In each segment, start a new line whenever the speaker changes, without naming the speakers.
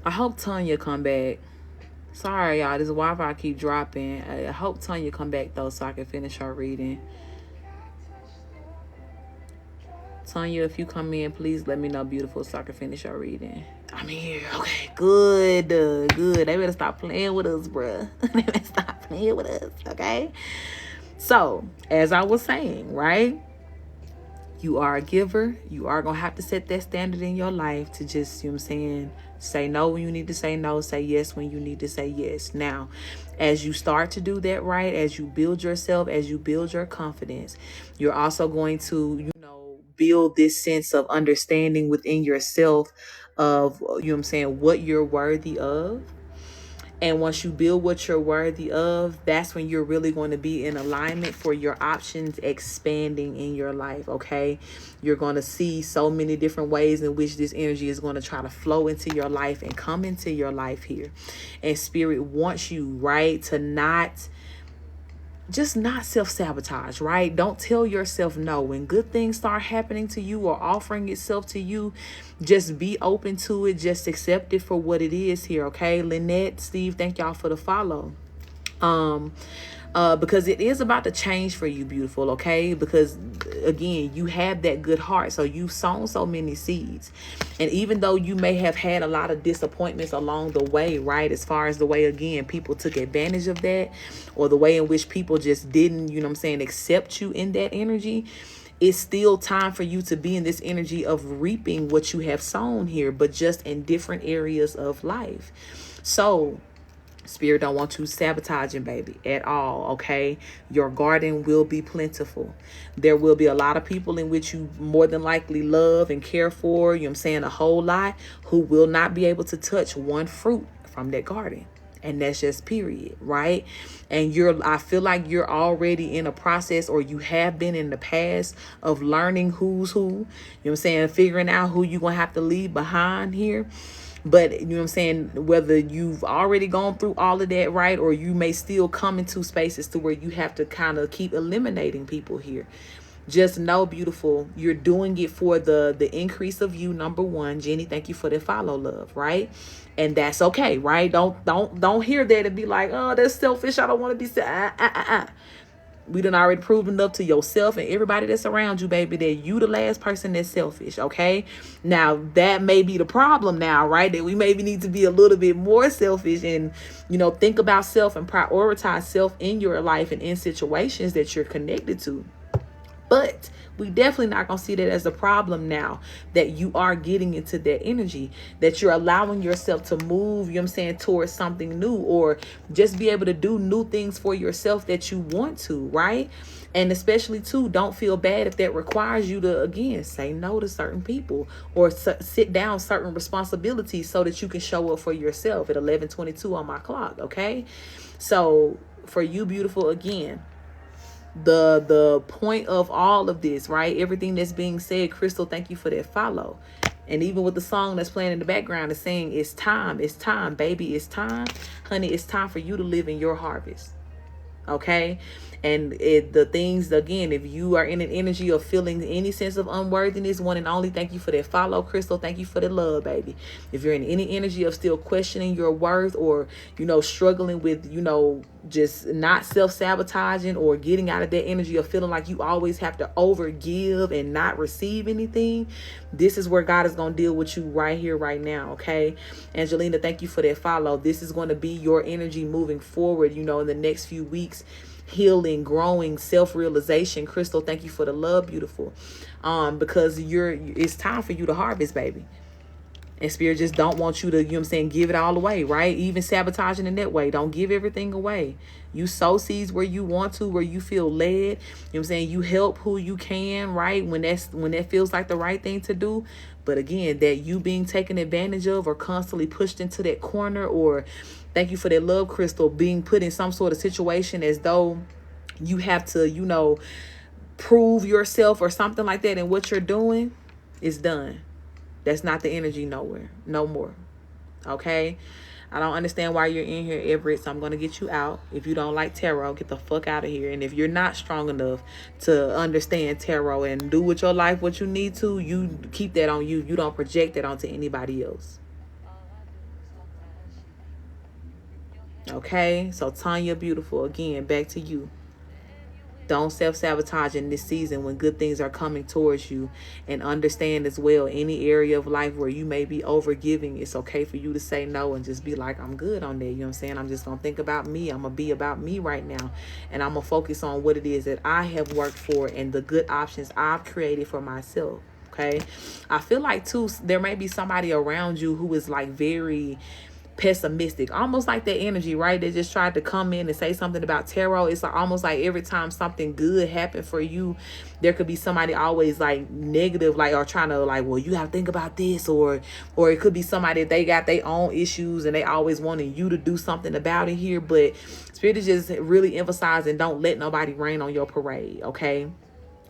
I hope Tanya come back. Sorry, y'all. This Wi-Fi keep dropping. I hope Tanya come back though, so I can finish her reading. Tanya, if you come in, please let me know, beautiful, so I can finish your reading. I'm here. Okay, good, good. They better stop playing with us, bruh. They better stop playing with us, okay? So, as I was saying, right? You are a giver. You are going to have to set that standard in your life to just, you know what I'm saying, say no when you need to say no, say yes when you need to say yes. Now, as you start to do that right, as you build yourself, as you build your confidence, you're also going to, build this sense of understanding within yourself of, you know what I'm saying, what you're worthy of. And once you build what you're worthy of, that's when you're really going to be in alignment for your options expanding in your life, okay? You're going to see so many different ways in which this energy is going to try to flow into your life and come into your life here. And Spirit wants you, right, to not self-sabotage, right? Don't tell yourself no. When good things start happening to you or offering itself to you, just be open to it. Just accept it for what it is here, okay? Lynette, Steve, thank y'all for the follow. Because it is about to change for you, beautiful, okay? Because again, you have that good heart, so you've sown so many seeds. And even though you may have had a lot of disappointments along the way, right, as far as the way, again, people took advantage of that, or the way in which people just didn't, accept you in that energy, it's still time for you to be in this energy of reaping what you have sown here, but just in different areas of life. So Spirit don't want you sabotaging, baby, at all, okay? Your garden will be plentiful. There will be a lot of people in which you more than likely love and care for, you know what I'm saying, a whole lot, who will not be able to touch one fruit from that garden. And that's just period, right? And I feel like you're already in a process, or you have been in the past, of learning who's who, you know what I'm saying, figuring out who you're going to have to leave behind here. But you know what I'm saying, whether you've already gone through all of that, right, or you may still come into spaces to where you have to kind of keep eliminating people here, just know, beautiful, you're doing it for the increase of you. Number one, Jenny, thank you for the follow, love, right? And that's okay, right? Don't hear that and be like, oh, that's selfish, I don't want to be we done already proven up to yourself and everybody that's around you, baby, that you the last person that's selfish, okay? Now, that may be the problem now, right? That we maybe need to be a little bit more selfish and, think about self and prioritize self in your life and in situations that you're connected to. But we definitely not going to see that as a problem now that you are getting into that energy, that you're allowing yourself to move, you know what I'm saying, towards something new, or just be able to do new things for yourself that you want to, right? And especially too, don't feel bad if that requires you to, again, say no to certain people or sit down certain responsibilities so that you can show up for yourself at 11:22 on my clock, okay? So for you, beautiful, again, the point of all of this, right, everything that's being said, Crystal, thank you for that follow. And even with the song that's playing in the background is saying, it's time, baby, it's time, honey, it's time for you to live in your harvest, okay? And the things, again, if you are in an energy of feeling any sense of unworthiness, one and only, thank you for that follow, Crystal. Thank you for the love, baby. If you're in any energy of still questioning your worth, or, struggling with, just not self-sabotaging or getting out of that energy of feeling like you always have to overgive and not receive anything, this is where God is going to deal with you right here, right now, okay? Angelina, thank you for that follow. This is going to be your energy moving forward, in the next few weeks. Healing, growing, self-realization. Crystal, thank you for the love, beautiful. Because it's time for you to harvest, baby. And Spirit just don't want you to, give it all away, right? Even sabotaging in that way. Don't give everything away. You sow seeds where you want to, where you feel led. You help who you can, right? When that feels like the right thing to do. But again, that you being taken advantage of or constantly pushed into that corner, or thank you for that love, Crystal, being put in some sort of situation as though you have to, prove yourself or something like that, and what you're doing is done. That's not the energy nowhere, no more. Okay? I don't understand why you're in here, Everett, so I'm going to get you out. If you don't like tarot, get the fuck out of here. And if you're not strong enough to understand tarot and do with your life what you need to, you keep that on you. You don't project that onto anybody else. Okay, so Tanya, beautiful, again, back to you. Don't self-sabotage in this season when good things are coming towards you. And understand as well, any area of life where you may be over giving, it's okay for you to say no and just be like, I'm good on that. You know what I'm saying? I'm just going to think about me. I'm going to be about me right now. And I'm going to focus on what it is that I have worked for and the good options I've created for myself. Okay. I feel like too, there may be somebody around you who is like very pessimistic, almost like that energy, right? They just tried to come in and say something about tarot. It's like almost like every time something good happened for you, there could be somebody always like negative, like, or trying to like, well, you have to think about this, or it could be somebody that they got their own issues and they always wanting you to do something about it here. But Spirit is just really emphasizing, don't let nobody rain on your parade, okay?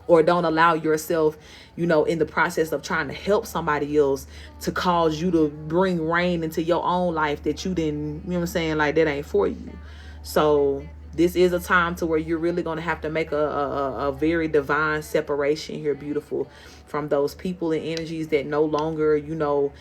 Or don't allow yourself, you know, in the process of trying to help somebody else to cause you to bring rain into your own life that you didn't, you know what I'm saying, like that ain't for you. So this is a time to where you're really going to have to make a very divine separation here, beautiful, from those people and energies that no longer, you know,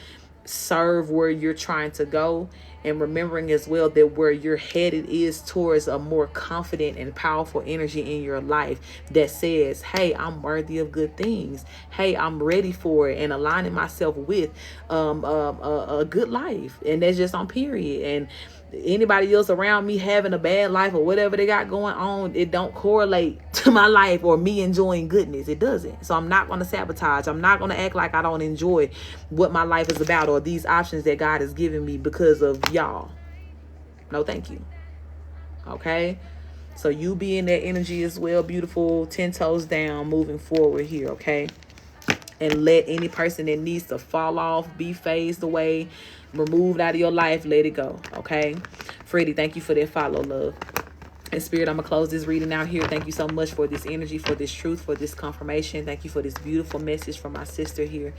serve where you're trying to go. And remembering as well that where you're headed is towards a more confident and powerful energy in your life that says, hey, I'm worthy of good things. Hey, I'm ready for it, and aligning myself with a good life. And that's just on period. And anybody else around me having a bad life or whatever they got going on, it don't correlate to my life or me enjoying goodness. It doesn't. So I'm not going to sabotage. I'm not going to act like I don't enjoy what my life is about or these options that God has given me because of y'all. No, thank you. Okay. So you be in that energy as well, beautiful. 10 toes down, moving forward here. Okay. And let any person that needs to fall off, be phased away, removed out of your life, let it go. Okay. Freddie, thank you for that follow, love. And Spirit, I'm going to close this reading out here. Thank you so much for this energy, for this truth, for this confirmation. Thank you for this beautiful message from my sister here.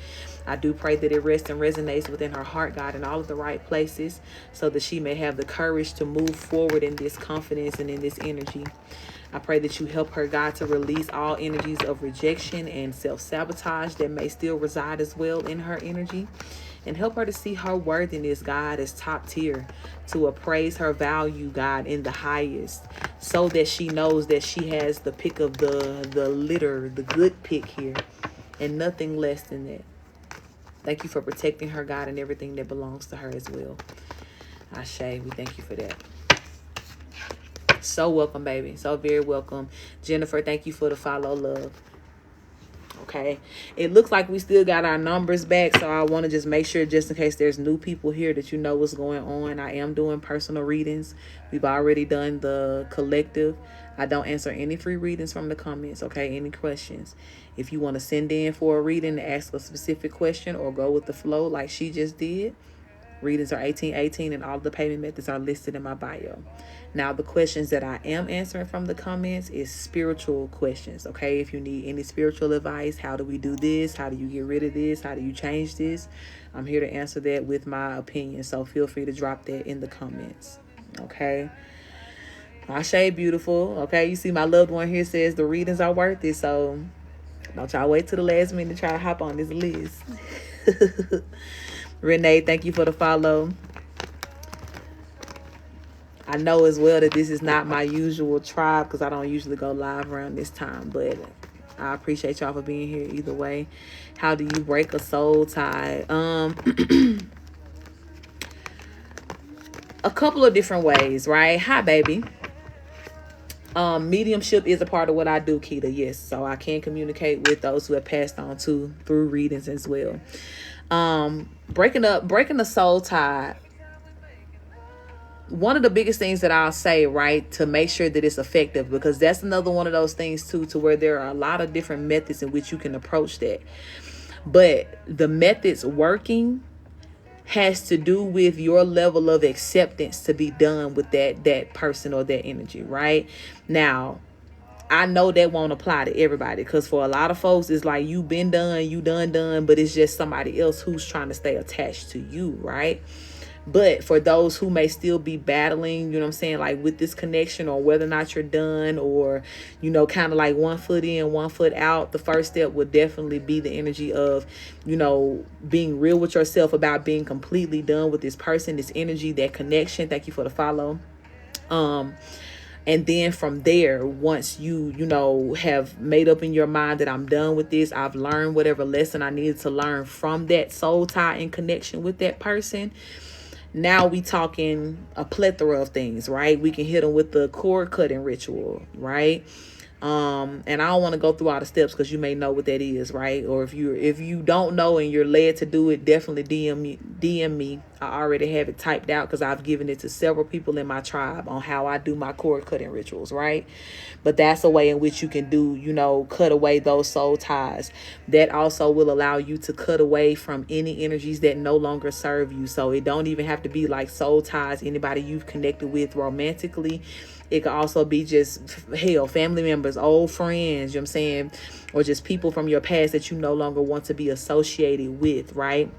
I do pray that it rests and resonates within her heart, God, in all of the right places, so that she may have the courage to move forward in this confidence and in this energy. I pray that you help her, God, to release all energies of rejection and self-sabotage that may still reside as well in her energy. And help her to see her worthiness, God, as top tier, to appraise her value, God, in the highest, so that she knows that she has the pick of the litter, the good pick here, and nothing less than that. Thank you for protecting her, God, and everything that belongs to her as well. Ashe, we thank you for that. So welcome, baby. So very welcome. Jennifer, thank you for the follow, love. Okay, it looks like we still got our numbers back, so I want to just make sure, just in case there's new people here, that you know what's going on. I am doing personal readings. We've already done the collective. I don't answer any free readings from the comments. Okay, any questions? If you want to send in for a reading to ask a specific question or go with the flow like she just did, readings are 1818 and all the payment methods are listed in my bio. Now, the questions that I am answering from the comments is spiritual questions, okay? If you need any spiritual advice, how do we do this? How do you get rid of this? How do you change this? I'm here to answer that with my opinion, so feel free to drop that in the comments, okay? Ashe, beautiful, okay? You see my loved one here says the readings are worth it, so don't y'all wait till the last minute to try to hop on this list. Renee, thank you for the follow. I know as well that this is not my usual tribe because I don't usually go live around this time, but I appreciate y'all for being here either way. How do you break a soul tie? A couple of different ways, right? Hi, baby. Mediumship is a part of what I do, Keita. Yes, so I can communicate with those who have passed on through readings as well. Breaking the soul tie. One of the biggest things that I'll say, right, to make sure that it's effective, because that's another one of those things too, to where there are a lot of different methods in which you can approach that. But the methods working has to do with your level of acceptance to be done with that person or that energy, right? Now, I know that won't apply to everybody, because for a lot of folks, it's like you been done, you done, but it's just somebody else who's trying to stay attached to you, right? But for those who may still be battling, you know what I'm saying, like with this connection, or whether or not you're done, or, you know, kind of like 1 foot in, 1 foot out, the first step would definitely be the energy of, you know, being real with yourself about being completely done with this person, this energy, that connection. Thank you for the follow. And then from there, once you know, have made up in your mind that I'm done with this, I've learned whatever lesson I needed to learn from that soul tie and connection with that person. Now we talking a plethora of things, right? We can hit them with the cord cutting ritual, right? And I don't want to go through all the steps because you may know what that is, right? Or if you don't know and you're led to do it, definitely DM me. I already have it typed out because I've given it to several people in my tribe on how I do my cord cutting rituals, right? But that's a way in which you can do, you know, cut away those soul ties. That also will allow you to cut away from any energies that no longer serve you. So it don't even have to be like soul ties, anybody you've connected with romantically. It could also be just, hell, family members, old friends, you know what I'm saying? Or just people from your past that you no longer want to be associated with, right?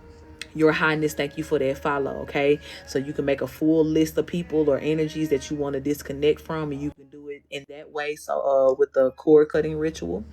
Your Highness, thank you for that follow, okay? So you can make a full list of people or energies that you want to disconnect from, and you can do it in that way. So with the cord cutting ritual.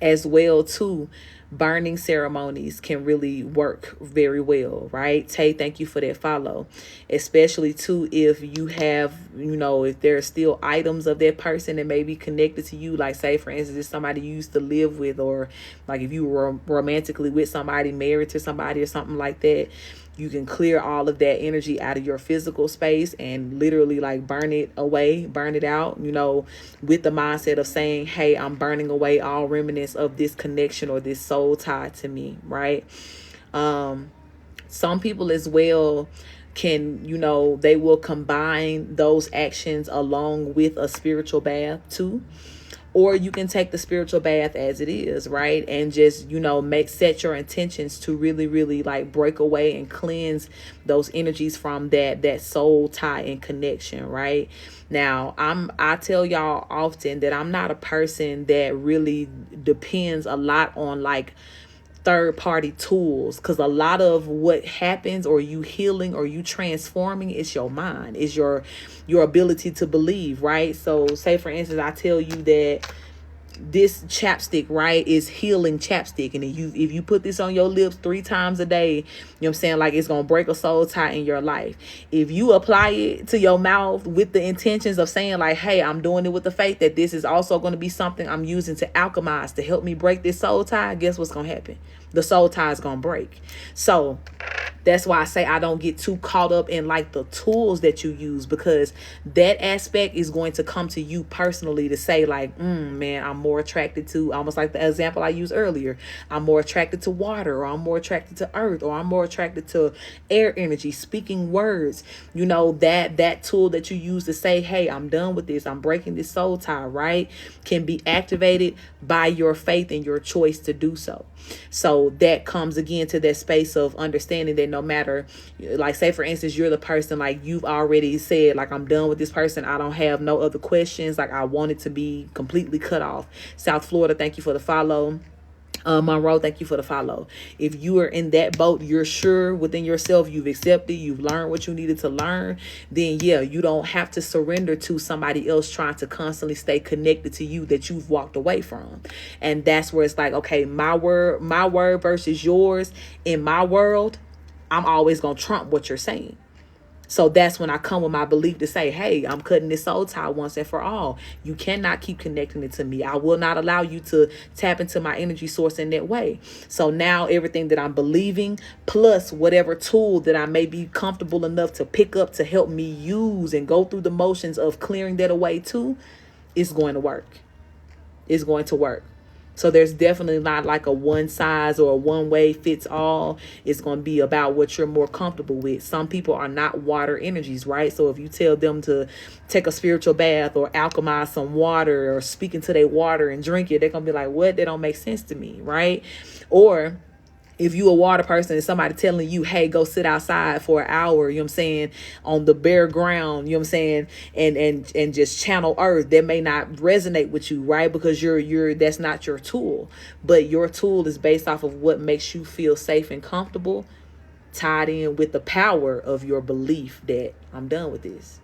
As well too, burning ceremonies can really work very well, right? Tay, thank you for that follow. Especially too, if you have, you know, if there are still items of that person that may be connected to you, like say for instance, if somebody you used to live with, or like if you were romantically with somebody, married to somebody or something like that, you can clear all of that energy out of your physical space and literally like burn it away, burn it out, you know, with the mindset of saying, hey, I'm burning away all remnants of this connection or this soul tie to me, right? Some people as well can, you know, they will combine those actions along with a spiritual bath too. Or you can take the spiritual bath as it is, right? And just, you know, set your intentions to really, really like break away and cleanse those energies from that soul tie and connection, right? Now, I tell y'all often that I'm not a person that really depends a lot on like third party tools, because a lot of what happens, or you healing or you transforming, is your mind, is your ability to believe, right? So say for instance, I tell you that this chapstick, right, is healing chapstick, and if you put this on your lips 3 times a day, you know what I'm saying, like it's gonna break a soul tie in your life. If you apply it to your mouth with the intentions of saying like, hey, I'm doing it with the faith that this is also going to be something I'm using to alchemize to help me break this soul tie, guess what's gonna happen? The soul tie is gonna break. So that's why I say I don't get too caught up in like the tools that you use, because that aspect is going to come to you personally to say like, man, I'm more attracted to, almost like the example I used earlier, I'm more attracted to water, or I'm more attracted to earth, or I'm more attracted to air energy, speaking words. You know, that tool that you use to say, hey, I'm done with this, I'm breaking this soul tie, right, can be activated by your faith and your choice to do so. So that comes again to that space of understanding that no matter, like say for instance, you're the person, like you've already said, like I'm done with this person, I don't have no other questions, like I want it to be completely cut off. South Florida, thank you for the follow. Monroe, thank you for the follow. If you are in that boat, you're sure within yourself, you've accepted, you've learned what you needed to learn, then yeah, you don't have to surrender to somebody else trying to constantly stay connected to you that you've walked away from. And that's where it's like, okay, my word versus yours. In my world, I'm always gonna trump what you're saying. So that's when I come with my belief to say, hey, I'm cutting this soul tie once and for all. You cannot keep connecting it to me. I will not allow you to tap into my energy source in that way. So now everything that I'm believing, plus whatever tool that I may be comfortable enough to pick up to help me use and go through the motions of clearing that away too, is going to work. It's going to work. So there's definitely not like a one size or a one way fits all. It's going to be about what you're more comfortable with. Some people are not water energies, right? So if you tell them to take a spiritual bath or alchemize some water or speak into their water and drink it, they're going to be like, what? That don't make sense to me, right? Or if you a water person and somebody telling you, hey, go sit outside for an hour, you know what I'm saying, on the bare ground, you know what I'm saying, and just channel earth, that may not resonate with you, right? Because you're that's not your tool. But your tool is based off of what makes you feel safe and comfortable, tied in with the power of your belief that I'm done with this.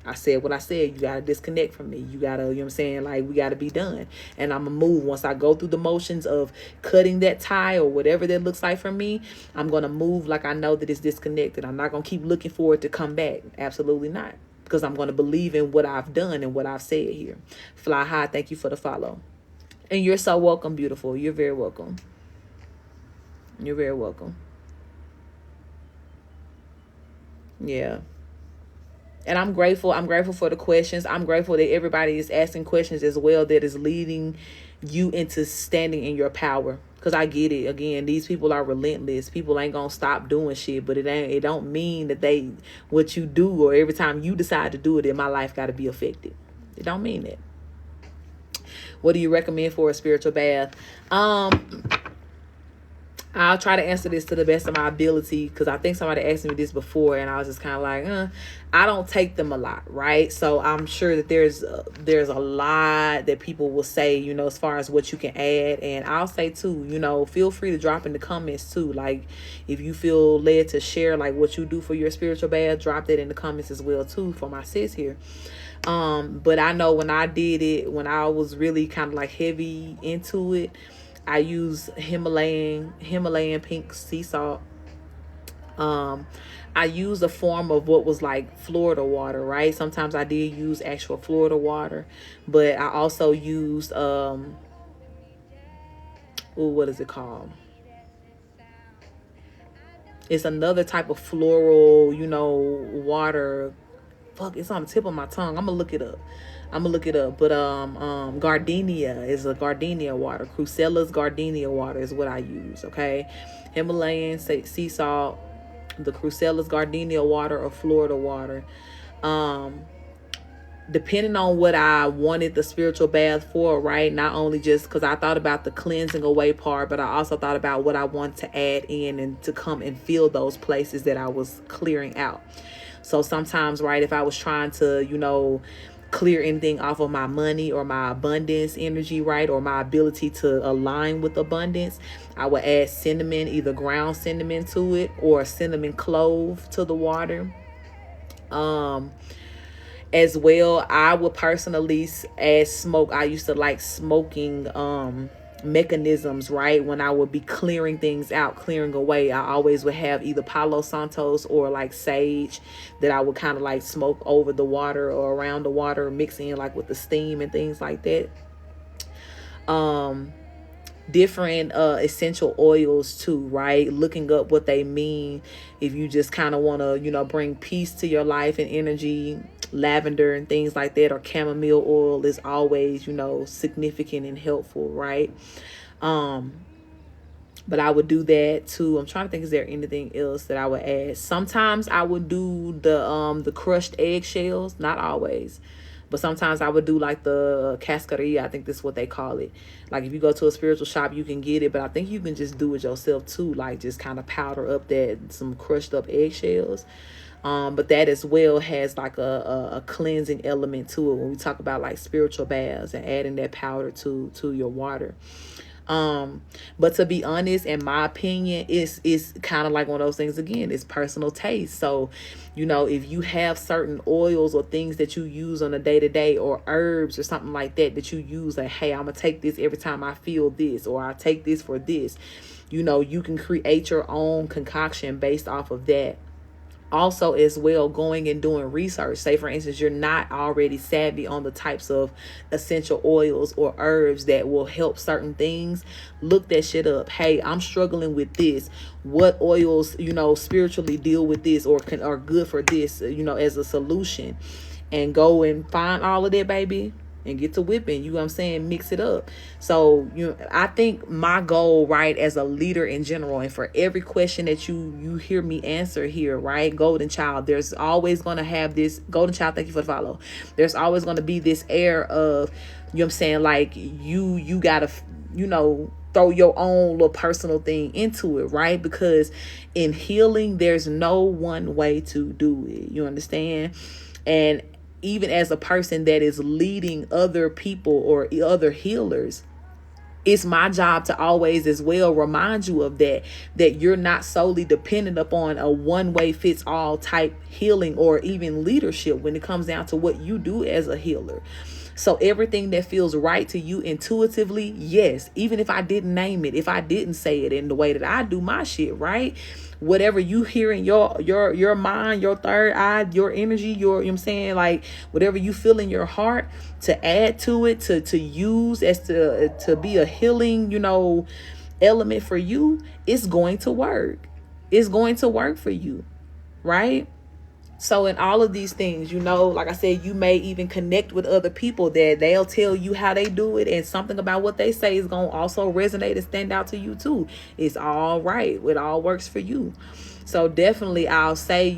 I said what I said. You gotta disconnect from me. You gotta, you know what I'm saying? Like, we gotta be done. And I'm gonna move. Once I go through the motions of cutting that tie or whatever that looks like for me, I'm gonna move like I know that it's disconnected. I'm not gonna keep looking for it to come back. Absolutely not. Because I'm gonna believe in what I've done and what I've said here. Fly high, thank you for the follow. And you're so welcome, beautiful. You're very welcome. You're very welcome. Yeah. And I'm grateful. I'm grateful for the questions. I'm grateful that everybody is asking questions as well that is leading you into standing in your power. Because I get it. Again, these people are relentless. People ain't gonna stop doing shit, but it don't mean that they, what you do or every time you decide to do it, in my life got to be affected. It don't mean that. What do you recommend for a spiritual bath? I'll try to answer this to the best of my ability, because I think somebody asked me this before and I was just kind of like, I don't take them a lot, right? So I'm sure that there's a lot that people will say, you know, as far as what you can add. And I'll say too, you know, feel free to drop in the comments too. Like, if you feel led to share like what you do for your spiritual bath, drop that in the comments as well too for my sis here. But I know when I did it, when I was really kind of like heavy into it, I use Himalayan pink sea salt. I used a form of what was like Florida water, right? Sometimes I did use actual Florida water, but I also used what is it called? It's another type of floral, you know, water. Fuck, it's on the tip of my tongue. I'm gonna look it up. But gardenia is a gardenia water. Crucella's gardenia water is what I use. Okay, Himalayan sea salt, the Crucella's gardenia water, or Florida water. Depending on what I wanted the spiritual bath for, right? Not only just because I thought about the cleansing away part, but I also thought about what I want to add in and to come and fill those places that I was clearing out. So sometimes, right, if I was trying to, you know, clear anything off of my money or my abundance energy, right, or my ability to align with abundance, I would add cinnamon, either ground cinnamon to it or cinnamon clove to the water. As well, I would personally add smoke. I used to like smoking mechanisms, right? When I would be clearing things out, clearing away, I always would have either Palo Santos or like sage that I would kind of like smoke over the water or around the water, mixing in like with the steam and things like that. Different essential oils too, right? Looking up what they mean if you just kind of want to, you know, bring peace to your life and energy. Lavender and things like that, or chamomile oil is always, you know, significant and helpful, right? But I would do that too. I'm trying to think, is there anything else that I would add? Sometimes I would do the crushed eggshells, not always, but sometimes I would do like the cascarilla. I think this is what they call it. Like, if you go to a spiritual shop, you can get it, but I think you can just do it yourself too. Like, just kind of powder up some crushed up eggshells. But that as well has like a cleansing element to it when we talk about like spiritual baths and adding that powder to your water. But to be honest, in my opinion, it's kind of like one of those things. Again, it's personal taste. So, you know, if you have certain oils or things that you use on a day-to-day, or herbs or something like that you use, like, hey, I'm gonna take this every time I feel this, or I take this for this, you know, you can create your own concoction based off of that. Also, as well, going and doing research. Say, for instance, you're not already savvy on the types of essential oils or herbs that will help certain things. Look that shit up. Hey, I'm struggling with this. What oils, you know, spiritually deal with this or are good for this, you know, as a solution. And go and find all of that, baby, and get to whipping. You know what I'm saying? Mix it up. So, you know, I think my goal, right, as a leader in general, and for every question that you hear me answer here, right, Golden Child, there's always going to have this, Golden Child, thank you for the follow. There's always going to be this air of, you know what I'm saying, like, you got to, you know, throw your own little personal thing into it, right? Because in healing, there's no one way to do it. You understand? And even as a person that is leading other people or other healers, it's my job to always as well remind you of that you're not solely dependent upon a one-way fits all type healing or even leadership when it comes down to what you do as a healer. So everything that feels right to you intuitively, yes, even if I didn't name it, if I didn't say it in the way that I do my shit, right? Whatever you hear in your mind, your third eye, your energy, you know what I'm saying, like whatever you feel in your heart, to add to it, to use as to be a healing, element for you, it's going to work. It's going to work for you, right? So in all of these things, like I said, you may even connect with other people that they'll tell you how they do it, and something about what they say is going to also resonate and stand out to you too. It's all right. It all works for you. So definitely I'll say,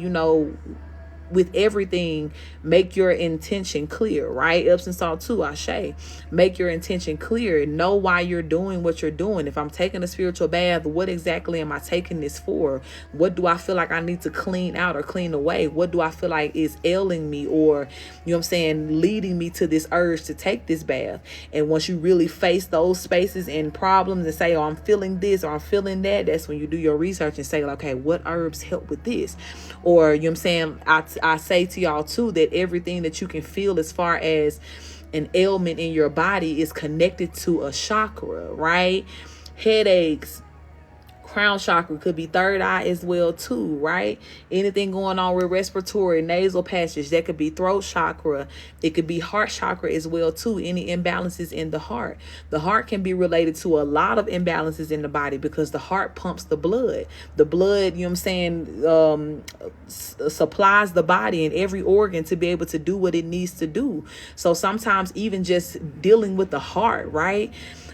with everything, make your intention clear, right? Epsom salt too, Ashe. Make your intention clear. Know why you're doing what you're doing. If I'm taking a spiritual bath, what exactly am I taking this for? What do I feel like I need to clean out or clean away? What do I feel like is ailing me or, leading me to this urge to take this bath? And once you really face those spaces and problems and say, oh, I'm feeling this or I'm feeling that, that's when you do your research and say, okay, what herbs help with this? Or, I say to y'all too that everything that you can feel as far as an ailment in your body is connected to a chakra, right? Headaches, crown chakra, could be third eye as well too, right? Anything going on with respiratory, nasal passage, that could be throat chakra. It could be heart chakra as well too. Any imbalances in the heart can be related to a lot of imbalances in the body, because the heart pumps the blood. Supplies the body and every organ to be able to do what it needs to do. So sometimes even just dealing with the heart, right?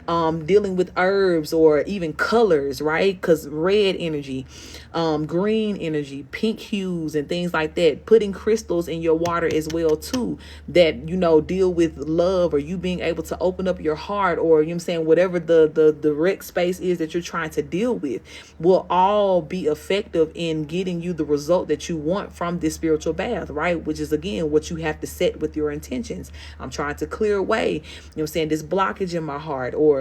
Dealing with herbs or even colors, right? Because red energy, green energy, pink hues and things like that. Putting crystals in your water as well too, that deal with love, or you being able to open up your heart, or whatever the wreck space is that you're trying to deal with, will all be effective in getting you the result that you want from this spiritual bath, right? Which is again what you have to set with your intentions. I'm trying to clear away, this blockage in my heart, or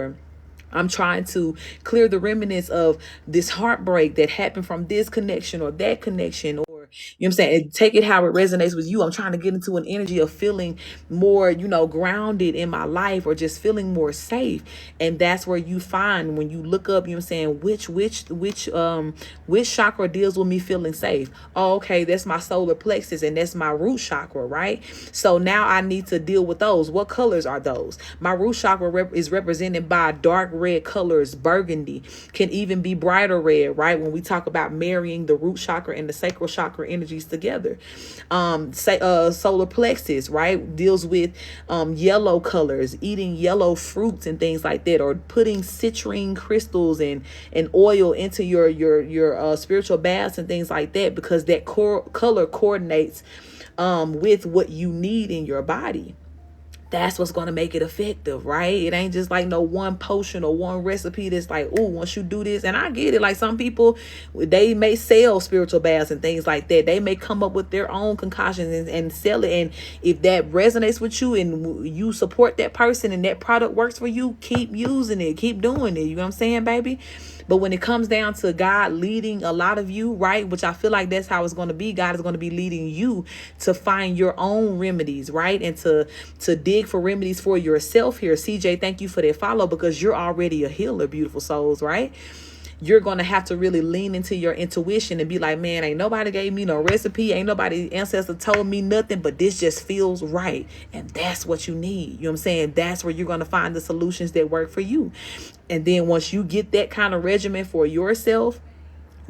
I'm trying to clear the remnants of this heartbreak that happened from this connection or that connection, or take it how it resonates with you. I'm trying to get into an energy of feeling more, grounded in my life, or just feeling more safe. And that's where you find, when you look up, which chakra deals with me feeling safe. Oh, okay, that's my solar plexus and that's my root chakra, right? So now I need to deal with those. What colors are those? My root chakra is represented by dark red colors. Burgundy can even be brighter red, right? When we talk about marrying the root chakra and the sacral chakra energies together. Solar plexus, right, deals with yellow colors, eating yellow fruits and things like that, or putting citrine crystals and oil into your spiritual baths and things like that, because that color coordinates with what you need in your body. That's what's going to make it effective, right? It ain't just like no one potion or one recipe that's like, oh, once you do this. And I get it. Like some people, they may sell spiritual baths and things like that. They may come up with their own concoctions and sell it. And if that resonates with you and you support that person and that product works for you, keep using it. Keep doing it. You know what I'm saying, baby? But when it comes down to God leading a lot of you, right, which I feel like that's how it's going to be, God is going to be leading you to find your own remedies, right, and to dig for remedies for yourself here. CJ, thank you for that follow, because you're already a healer, beautiful souls, right? You're going to have to really lean into your intuition and be like, man, ain't nobody gave me no recipe. Ain't nobody ancestor told me nothing, but this just feels right. And that's what you need. You know what I'm saying? That's where you're going to find the solutions that work for you. And then once you get that kind of regimen for yourself,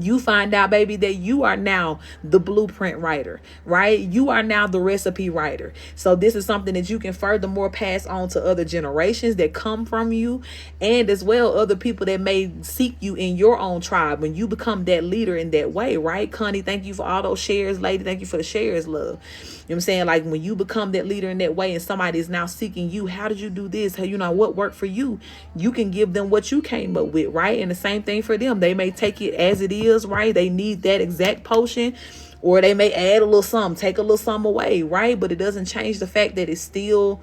you find out, baby, that you are now the blueprint writer, right? You are now the recipe writer. So this is something that you can furthermore pass on to other generations that come from you, and as well other people that may seek you in your own tribe when you become that leader in that way, right? Connie, thank you for all those shares. Lady, thank you for the shares, love. You know what I'm saying? Like when you become that leader in that way and somebody is now seeking you, how did you do this? How, what worked for you? You can give them what you came up with, right? And the same thing for them. They may take it as it is, right? They need that exact potion, or they may add a little something, take a little something away, right? But it doesn't change the fact that it's still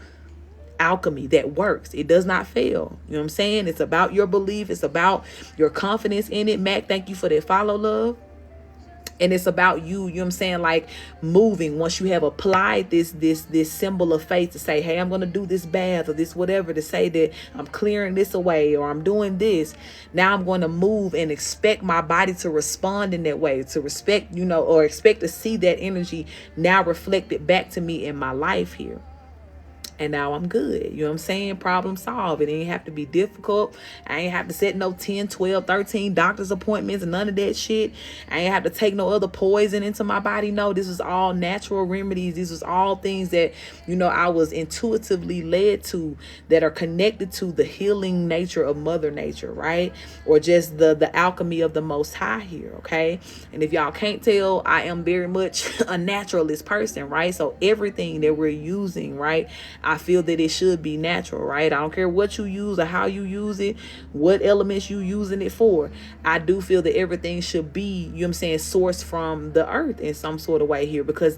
alchemy that works. It does not fail. You know what I'm saying? It's about your belief. It's about your confidence in it. Mac, thank you for that follow, love. And it's about you, you know what I'm saying, like moving once you have applied this symbol of faith to say, hey, I'm going to do this bath or this whatever, to say that I'm clearing this away or I'm doing this. Now I'm going to move and expect my body to respond in that way, to respect, or expect to see that energy now reflected back to me in my life here. And now I'm good. You know what I'm saying? Problem solved. It ain't have to be difficult. I ain't have to set no 10, 12, 13 doctor's appointments and none of that shit. I ain't have to take no other poison into my body. No, this was all natural remedies. This was all things that, I was intuitively led to, that are connected to the healing nature of Mother Nature, right? Or just the alchemy of the Most High here, okay? And if y'all can't tell, I am very much a naturalist person, right? So everything that we're using, right, I feel that it should be natural, right? I don't care what you use or how you use it, what elements you using it for. I do feel that everything should be, sourced from the earth in some sort of way here, because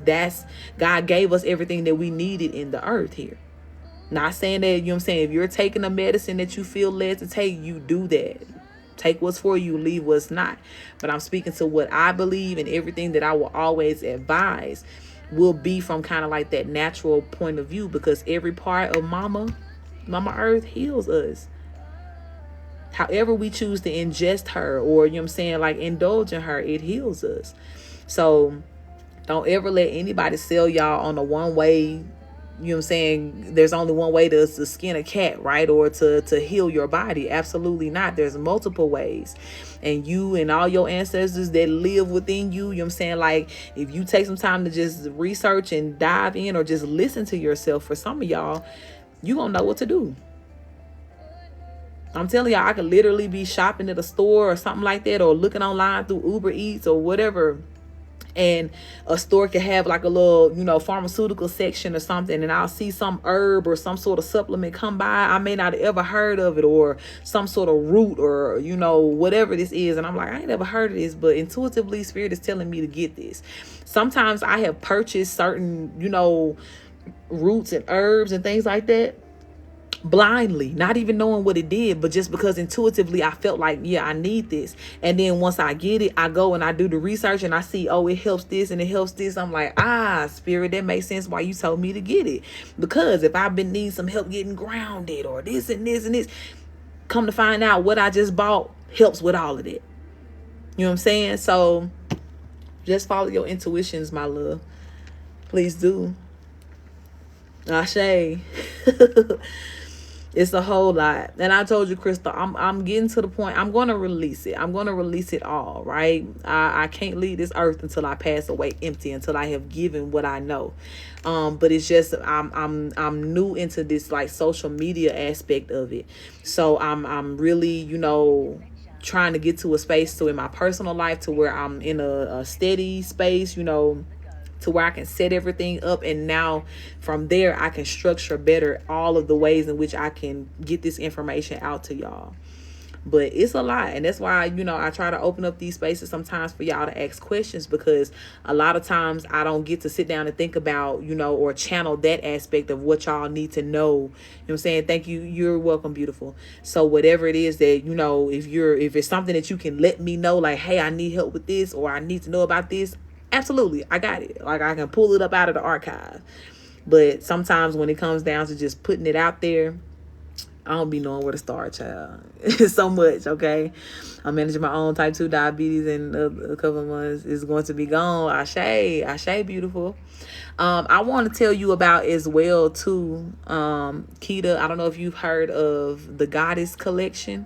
God gave us everything that we needed in the earth here. Not saying that, if you're taking a medicine that you feel led to take, you do that. Take what's for you, leave what's not. But I'm speaking to what I believe, and everything that I will always advise will be from kind of like that natural point of view, because every part of Mama Earth heals us. However we choose to ingest her, or like indulge in her, it heals us. So don't ever let anybody sell y'all on a one way, there's only one way to skin a cat, right? Or to heal your body. Absolutely not. There's multiple ways. And you and all your ancestors that live within you, like if you take some time to just research and dive in, or just listen to yourself, for some of y'all, you gonna know what to do. I'm telling y'all, I could literally be shopping at a store or something like that, or looking online through Uber Eats or whatever, and a store could have like a little, pharmaceutical section or something, and I'll see some herb or some sort of supplement come by. I may not have ever heard of it, or some sort of root, or, whatever this is. And I'm like, I ain't never heard of this, but intuitively Spirit is telling me to get this. Sometimes I have purchased certain, roots and herbs and things like that blindly, not even knowing what it did, but just because intuitively I felt like, yeah, I need this. And then once I get it, I go and I do the research, and I see, oh, it helps this and it helps this. I'm like, Spirit, that makes sense why you told me to get it. Because if I've been needing some help getting grounded, or this and this and this, come to find out what I just bought helps with all of that. You know what I'm saying? So just follow your intuitions, my love. Please do. Ashe. It's a whole lot. And I told you, Crystal, I'm getting to the point. I'm going to release it. I'm going to release it all, right? I can't leave this earth until I pass away empty, until I have given what I know. But it's just, I'm new into this like social media aspect of it. So I'm really, trying to get to a space in my personal life to where I'm in a steady space, to where I can set everything up, and now from there I can structure better all of the ways in which I can get this information out to y'all. But it's a lot, and that's why I try to open up these spaces sometimes for y'all to ask questions, because a lot of times I don't get to sit down and think about or channel that aspect of what y'all need to know. You know what I'm saying? Thank you. You're welcome, beautiful. So whatever it is that if it's something that you can let me know, like, hey, I need help with this, or I need to know about this, absolutely, I got it. Like, I can pull it up out of the archive. But sometimes when it comes down to just putting it out there, I don't be knowing where to start, child. It's so much, okay? I'm managing my own type 2 diabetes in a couple of months. It's going to be gone. Ashe, beautiful. I want to tell you about as well, too, Keita. I don't know if you've heard of the Goddess Collection.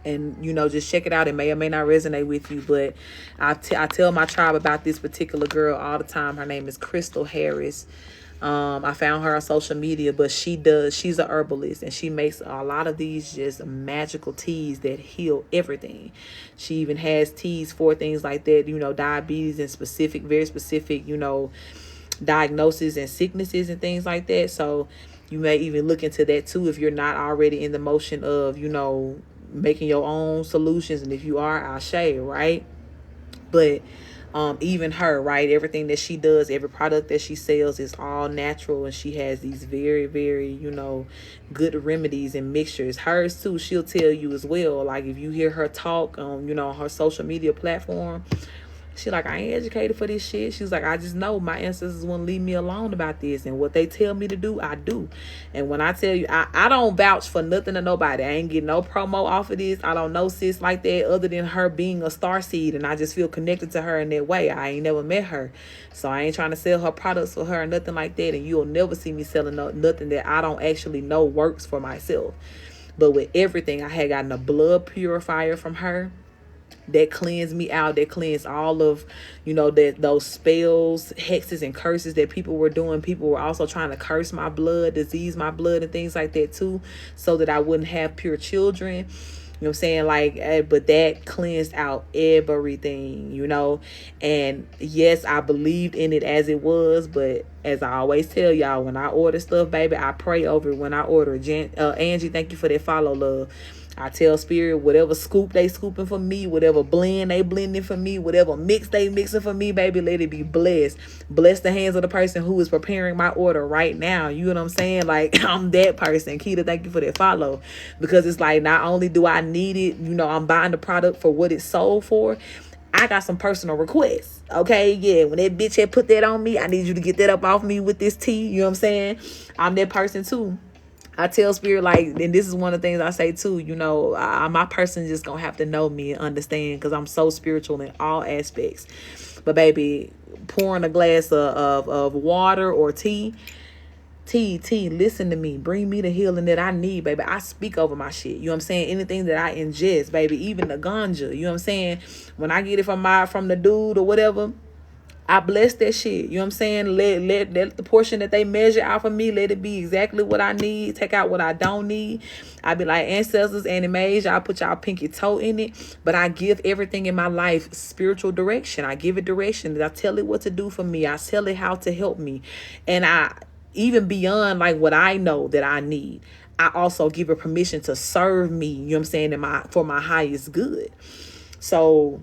And, just check it out. It may or may not resonate with you. But I tell my tribe about this particular girl all the time. Her name is Crystal Harris. I found her on social media, but she's a herbalist, and she makes a lot of these just magical teas that heal everything. She even has teas for things like that, diabetes and very specific, diagnoses and sicknesses and things like that. So you may even look into that too, if you're not already in the motion of, making your own solutions. And if you are, I'll share, right? But Even her, right? Everything that she does, every product that she sells is all natural, and she has these very, very, good remedies and mixtures. Hers too, she'll tell you as well. Like if you hear her talk on, her social media platform, she like, I ain't educated for this shit. She's like, I just know my ancestors wouldn't leave me alone about this. And what they tell me to do, I do. And when I tell you, I don't vouch for nothing to nobody. I ain't getting no promo off of this. I don't know sis like that other than her being a star seed. And I just feel connected to her in that way. I ain't never met her. So I ain't trying to sell her products for her or nothing like that. And you'll never see me selling nothing that I don't actually know works for myself. But with everything, I had gotten a blood purifier from her that cleanse me out, that cleanse all of, that those spells, hexes, and curses that people were doing. People were also trying to curse my blood, disease my blood, and things like that too, so that I wouldn't have pure children. You know what I'm saying? Like, but that cleansed out everything, and yes, I believed in it as it was, but as I always tell y'all, when I order stuff, baby, I pray over it. When I order, Angie, thank you for that follow, love. I tell spirit, whatever scoop they scooping for me, whatever blend they blending for me, whatever mix they mixing for me, baby, let it be blessed. Bless the hands of the person who is preparing my order right now. You know what I'm saying? Like, I'm that person. Keita, thank you for that follow. Because it's like, not only do I need it, I'm buying the product for what it's sold for, I got some personal requests. Okay, yeah, when that bitch had put that on me, I need you to get that up off me with this tea. You know what I'm saying? I'm that person too. I tell spirit, like, and this is one of the things I say too, my person just gonna have to know me and understand, because I'm so spiritual in all aspects. But baby, pouring a glass of water or tea, listen to me, bring me the healing that I need, baby. I speak over my shit. You know what I'm saying? Anything that I ingest, baby, even the ganja, you know what I'm saying? When I get it from the dude or whatever, I bless that shit. You know what I'm saying? Let the portion that they measure out for me, let it be exactly what I need. Take out what I don't need. I be like, ancestors, animes, y'all put y'all pinky toe in it. But I give everything in my life spiritual direction. I give it direction. I tell it what to do for me. I tell it how to help me. And I, even beyond like what I know that I need, I also give it permission to serve me, you know what I'm saying, for my highest good. So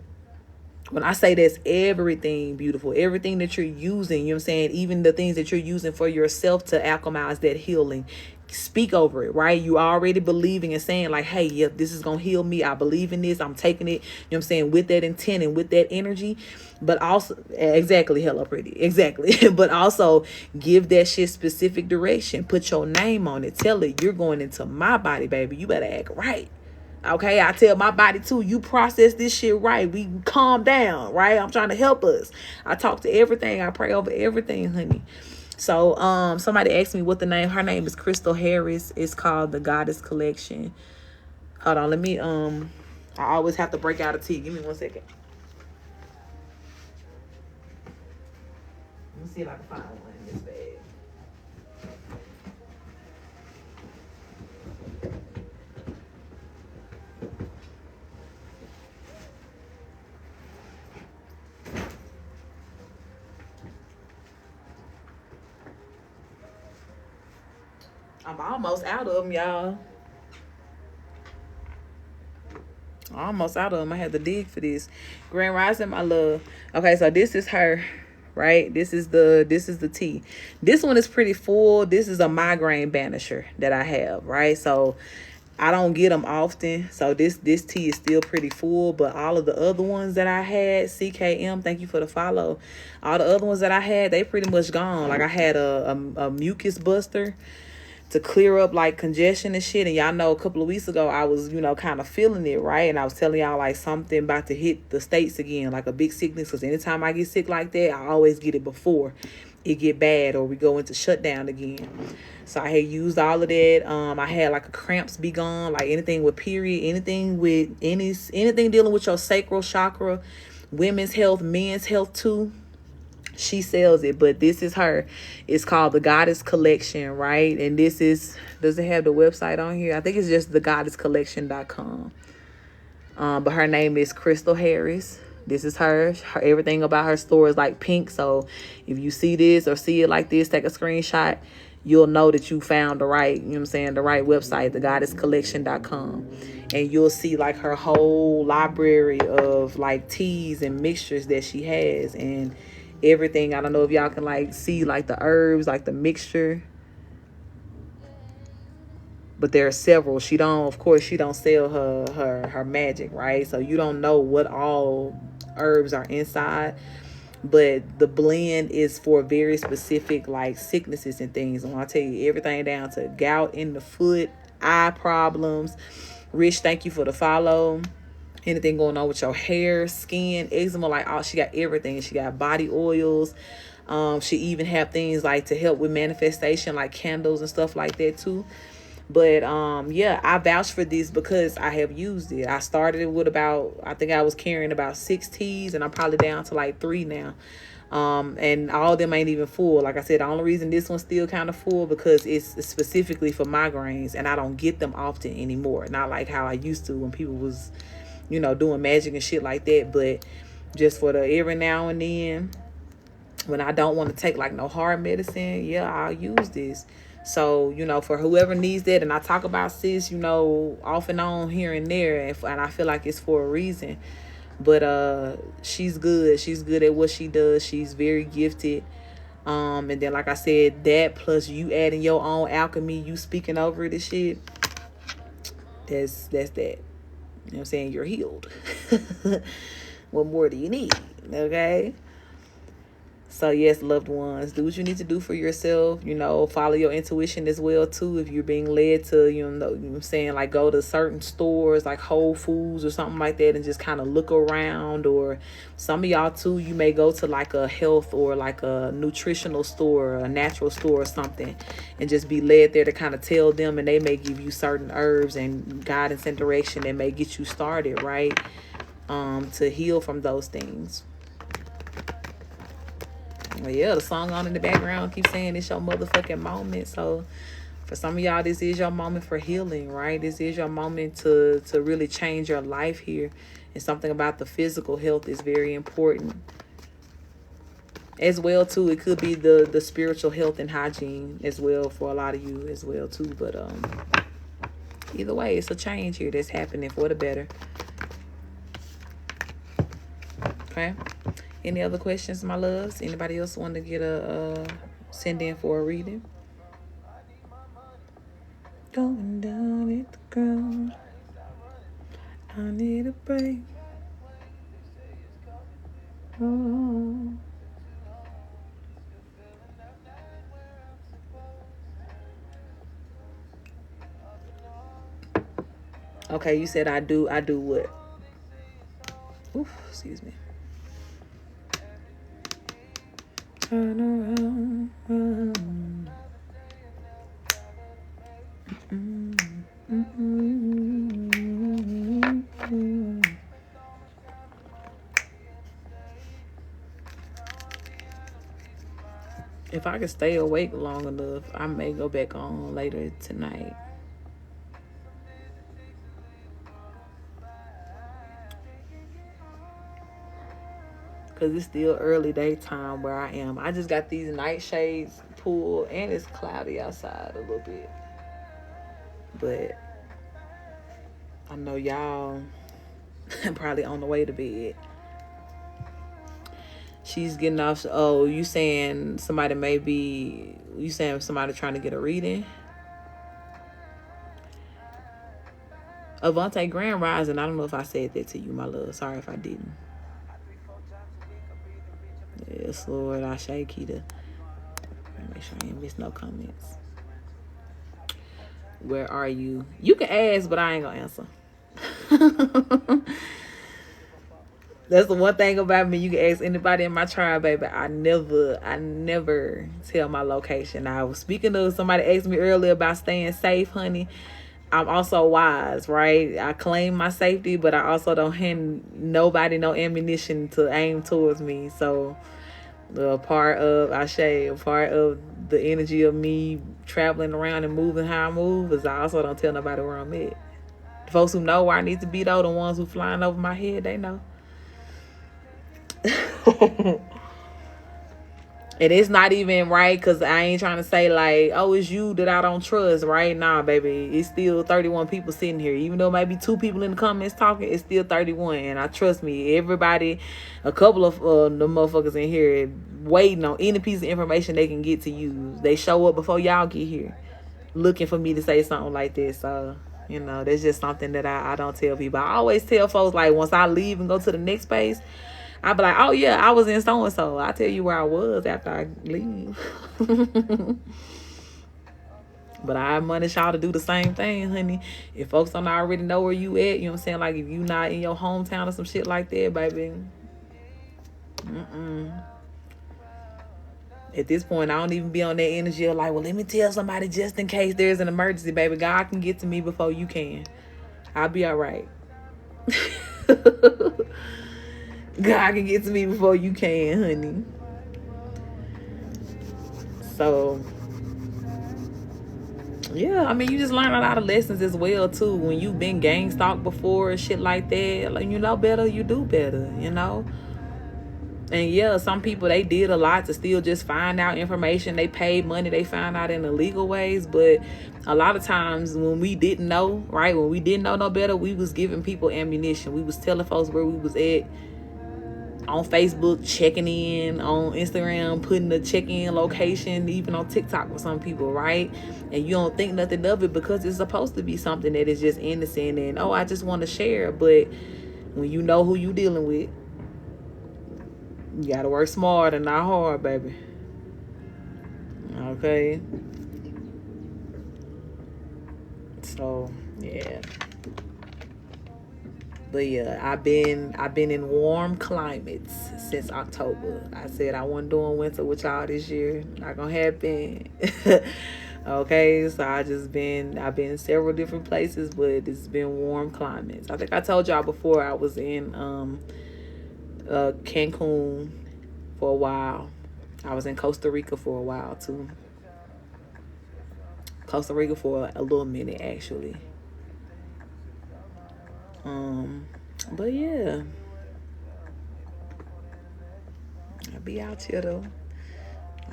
when I say that's everything, beautiful, everything that you're using, you know what I'm saying, even the things that you're using for yourself to alchemize that healing, speak over it, right? You already believing and saying like, hey, yep, this is going to heal me. I believe in this. I'm taking it, you know what I'm saying, with that intent and with that energy. But also, exactly, hello, pretty, exactly. But also give that shit specific direction. Put your name on it. Tell it, you're going into my body, baby. You better act right. Okay, I tell my body too, you process this shit right. We calm down, right? I'm trying to help us. I talk to everything. I pray over everything, honey. So, somebody asked me what the name. Her name is Crystal Harris. It's called the Goddess Collection. Hold on, let me, I always have to break out a tea. Give me 1 second. Let me see if I can find one in this bag. I'm almost out of them, y'all. Almost out of them. I had to dig for this. Grand Rising, my love. Okay, so this is her, right? This is the tea. This one is pretty full. This is a migraine banisher that I have, right? So I don't get them often. So this tea is still pretty full. But all of the other ones that I had, CKM, thank you for the follow. All the other ones that I had, they pretty much gone. Like I had a mucus buster to clear up like congestion and shit. And y'all know a couple of weeks ago I was, kind of feeling it, right? And I was telling y'all like something about to hit the States again, like a big sickness. Because anytime I get sick like that, I always get it before it get bad or we go into shutdown again. So I had used all of that. I had like a cramps be gone, like anything with period, anything dealing with your sacral chakra, women's health, men's health too. She sells it, but this is her. It's called the Goddess Collection, right? And this is, does it have the website on here? I think it's just thegoddesscollection.com. But her name is Crystal Harris. This is her. Everything about her store is like pink. So if you see this or see it like this, take a screenshot. you'll know that you found the right, you know what I'm saying, the right website, thegoddesscollection.com. And you'll see like her whole library of like teas and mixtures that she has and everything. I don't know if y'all can like see like the herbs, like the mixture. But there are several. She don't, of course, she don't sell her magic, right? So you don't know what all herbs are inside. But the blend is for very specific like sicknesses and things. And I'll tell you everything down to gout in the foot, eye problems. Rich, thank you for the follow. Anything going on with your hair, skin, eczema, like all, she got everything. She got body oils. She even have things like to help with manifestation, like candles and stuff like that too. But yeah, I vouch for this because I have used it. I started it with about, I think I was carrying about 6 teas, and I'm probably down to like 3 now. And all of them ain't even full. Like I said, the only reason this one's still kind of full because it's specifically for migraines, and I don't get them often anymore. Not like how I used to when people was, you know, doing magic and shit like that. But just for the every now and then, when I don't want to take like no hard medicine, yeah, I'll use this. So, you know, for whoever needs that, and I talk about sis, you know, off and on here and there, and I feel like it's for a reason. But she's good. She's good at what she does. She's very gifted. And then, like I said, that plus you adding your own alchemy, you speaking over this shit, that's that. You know what I'm saying? You're healed. What more do you need? Okay? So yes, loved ones, do what you need to do for yourself. You know, follow your intuition as well too. If you're being led to, you know what I'm saying, like go to certain stores like Whole Foods or something like that and just kind of look around. Or some of y'all too, you may go to like a health or like a nutritional store, a natural store or something, and just be led there to kind of tell them, and they may give you certain herbs and guidance and direction that may get you started, right? To heal from those things. Well, yeah, the song on in the background keeps saying it's your motherfucking moment. So for some of y'all, this is your moment for healing, right? This is your moment to really change your life here. And something about the physical health is very important as well too. It could be the spiritual health and hygiene as well for a lot of you as well too. But either way, it's a change here that's happening for the better. Okay. Any other questions, my loves? Anybody else want to get a send in for a reading? Going down at the ground. I need a break. Oh. Okay, you said I do what? Oof, excuse me. Turn around. If I could stay awake long enough, I may go back on later tonight. Because it's still early daytime where I am. I just got these nightshades pulled, and it's cloudy outside a little bit. But I know y'all probably on the way to bed. She's getting off. Oh, you saying somebody you saying somebody trying to get a reading? Avante Grand Rising. I don't know if I said that to you, my love. Sorry if I didn't. Yes, Lord. I shake Keita. Make sure I ain't miss no comments. Where are you? You can ask, but I ain't gonna answer. That's the one thing about me. You can ask anybody in my tribe, baby. I never tell my location. I was speaking of somebody asked me earlier about staying safe, honey. I'm also wise, right? I claim my safety, but I also don't hand nobody no ammunition to aim towards me. So a part of a part of the energy of me traveling around and moving how I move is I also don't tell nobody where I'm at. The folks who know where I need to be, though, the ones who flying over my head, they know. And it's not even right, because I ain't trying to say like, oh, it's you that I don't trust, right? Nah, baby. It's still 31 people sitting here. Even though maybe 2 people in the comments talking, it's still 31. And I trust me, everybody, a couple of the motherfuckers in here waiting on any piece of information they can get to use. They show up before y'all get here, looking for me to say something like this. So, you know, that's just something that I don't tell people. I always tell folks, like, once I leave and go to the next space, I be like, oh yeah, I was in so and so. I tell you where I was after I leave. But I admonish y'all to do the same thing, honey. If folks don't already know where you at, you know what I'm saying? Like, if you not in your hometown or some shit like that, baby. At this point, I don't even be on that energy of like, well, let me tell somebody just in case there's an emergency, baby. God can get to me before you can. I'll be all right. God can get to me before you can, honey. So, yeah, I mean, you just learn a lot of lessons as well, too. When you've been gang stalked before and shit like that, like, you know better, you do better, you know? And yeah, some people, they did a lot to still just find out information. They paid money, they found out in illegal ways. But a lot of times when we didn't know, right, when we didn't know no better, we was giving people ammunition. We was telling folks where we was at on Facebook, checking in on Instagram, putting the check-in location, even on TikTok for some people, right? And you don't think nothing of it because it's supposed to be something that is just innocent and, oh, I just want to share. But when you know who you dealing with, you gotta work smart and not hard, baby. Okay. So, yeah. But yeah, I've been in warm climates since October. I said I wasn't doing winter with y'all this year. Not gonna happen. Okay, so I've been in several different places, but it's been warm climates. I think I told y'all before I was in Cancun for a while. I was in Costa Rica for a while too. Costa Rica for a little minute actually. But yeah, I'll be out here though.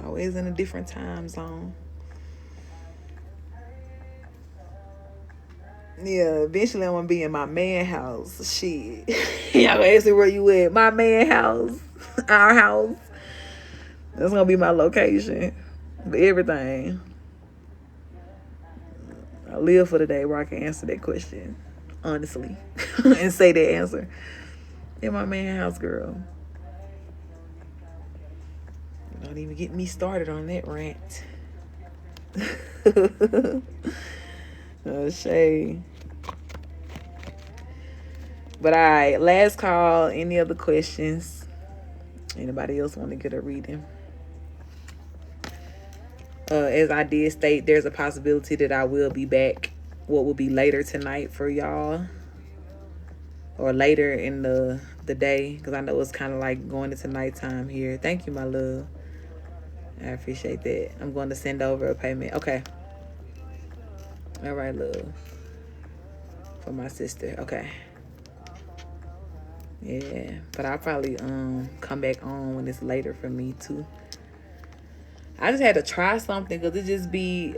Always in a different time zone. Yeah, eventually I'm gonna be in my man house. Shit. Y'all gonna ask me where you at? My man house. Our house. That's gonna be my location. Everything. I live for the day where I can answer that question honestly and say that answer. In my man house, girl. Don't even get me started on that rant. Oh, shade. But all right, last call. Any other questions? Anybody else want to get a reading? As I did state, there's a possibility that I will be back. What will be later tonight for y'all, or later in the day, because I know it's kind of like going into nighttime here. Thank you, my love. I appreciate that. I'm going to send over a payment. Okay. All right, love. For my sister. Okay. Yeah, but I'll probably come back on when it's later for me too. I just had to try something because it just be,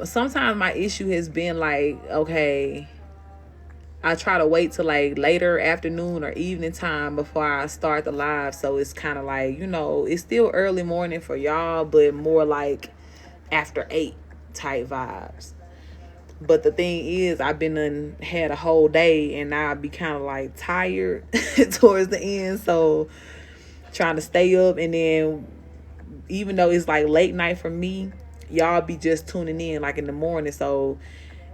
sometimes my issue has been like, okay, I try to wait till like later afternoon or evening time before I start the live. So it's kind of like, you know, it's still early morning for y'all, but more like after 8 type vibes. But the thing is, I've been had a whole day and I'll be kind of like tired towards the end. So trying to stay up, and then even though it's like late night for me, y'all be just tuning in like in the morning. So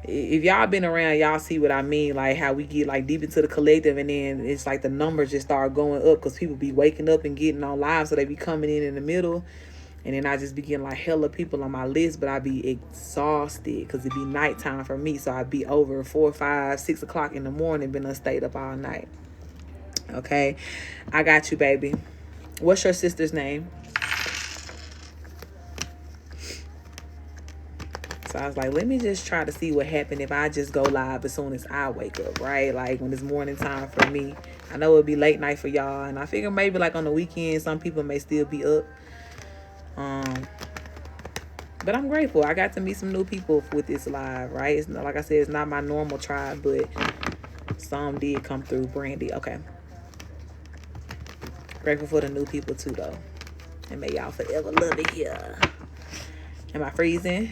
if y'all been around, y'all see what I mean, like how we get like deep into the collective, and then it's like the numbers just start going up because people be waking up and getting on live, so they be coming in the middle. And then I just be getting like hella people on my list, but I be exhausted because it be nighttime for me. So I be over 4, 5, 6 o'clock in the morning, been stayed up all night. Okay, I got you, baby. What's your sister's name? So I was like, let me just try to see what happened if I just go live as soon as I wake up, right? Like when it's morning time for me. I know it'll be late night for y'all, and I figure maybe like on the weekend, some people may still be up. But I'm grateful. I got to meet some new people with this live, right? It's not, like I said, it's not my normal tribe, but some did come through. Brandy, okay. Grateful for the new people too, though. And may y'all forever love it here. Am I freezing?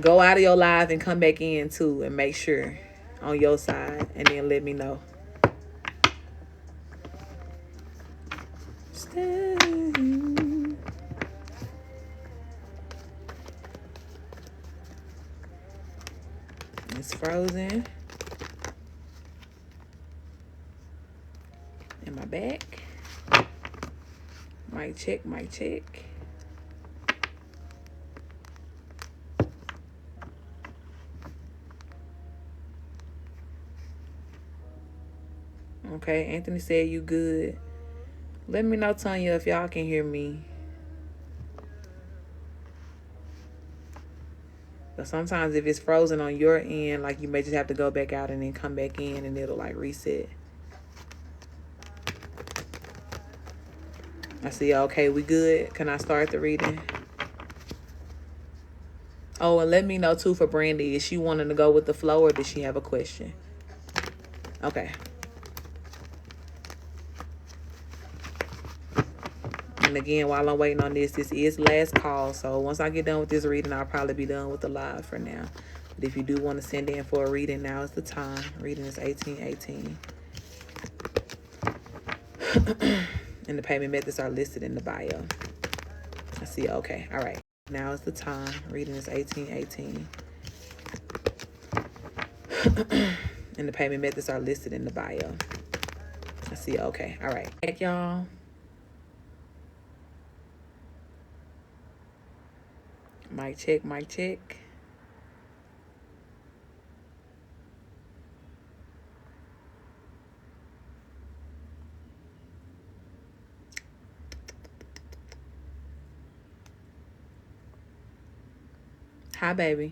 Go out of your live and come back in too, and make sure on your side, and then let me know. Stay. It's frozen. Am I back? Mic check, mic check. Okay, Anthony said you good. Let me know, Tanya, if y'all can hear me. But sometimes if it's frozen on your end, like you may just have to go back out and then come back in and it'll like reset. I see. Okay, we good. Can I start the reading? Oh, and let me know too for Brandy. Is she wanting to go with the flow or does she have a question? Okay. And again, while I'm waiting on this is last call. So once I get done with this reading, I'll probably be done with the live for now. But if you do want to send in for a reading, now is the time. Reading is 1818. And the payment methods are listed in the bio. I see. Okay. All right. Now is the time. Reading is 1818. And the payment methods are listed in the bio. I see. Okay. All right. Thank y'all. Mic check, mic check. Hi, baby.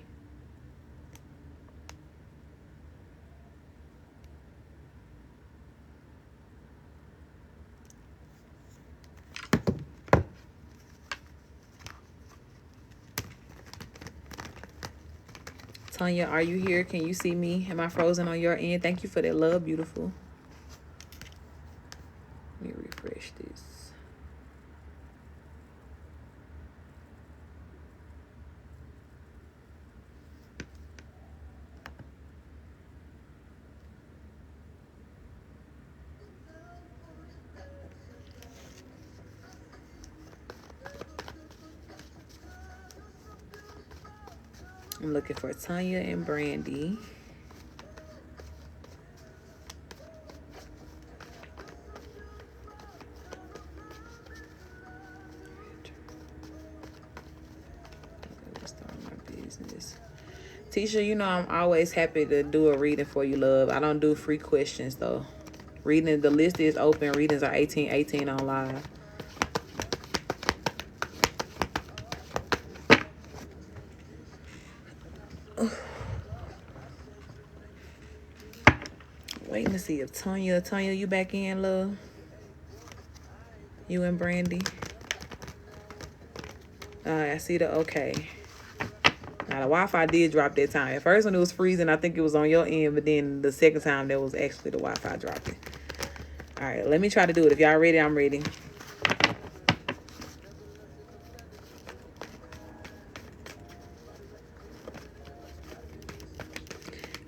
Tanya, are you here? Can you see me? Am I frozen on your end? Thank you for that love, beautiful. Let me refresh this. I'm looking for Tanya and Brandy. Tisha, you know I'm always happy to do a reading for you, love. I don't do free questions, though. Reading, the list is open. Readings are 1818 on live. Waiting to see if Tanya, you back in, love? You and Brandy? I see the okay. Now, the Wi-Fi did drop that time. At first, when it was freezing, I think it was on your end. But then the second time, that was actually the Wi-Fi dropping. All right, let me try to do it. If y'all ready, I'm ready.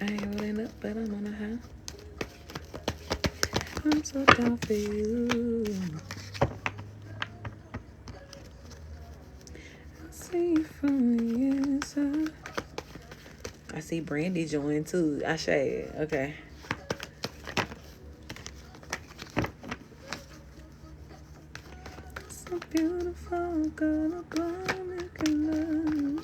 I ain't rolling up, but I'm on a high. I'm so down for you. I see from the inside. I see Brandy joined too. I shade. Okay. So beautiful, gonna blow me good.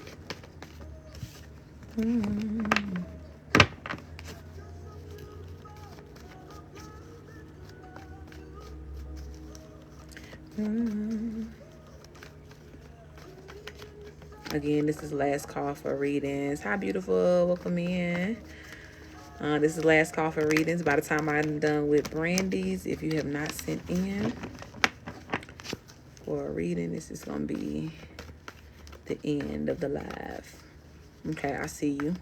Again, this is last call for readings. Hi, beautiful. Welcome in. This is last call for readings. By the time I'm done with Brandy's, if you have not sent in for a reading. This is going to be the end of the live. Okay, I see you.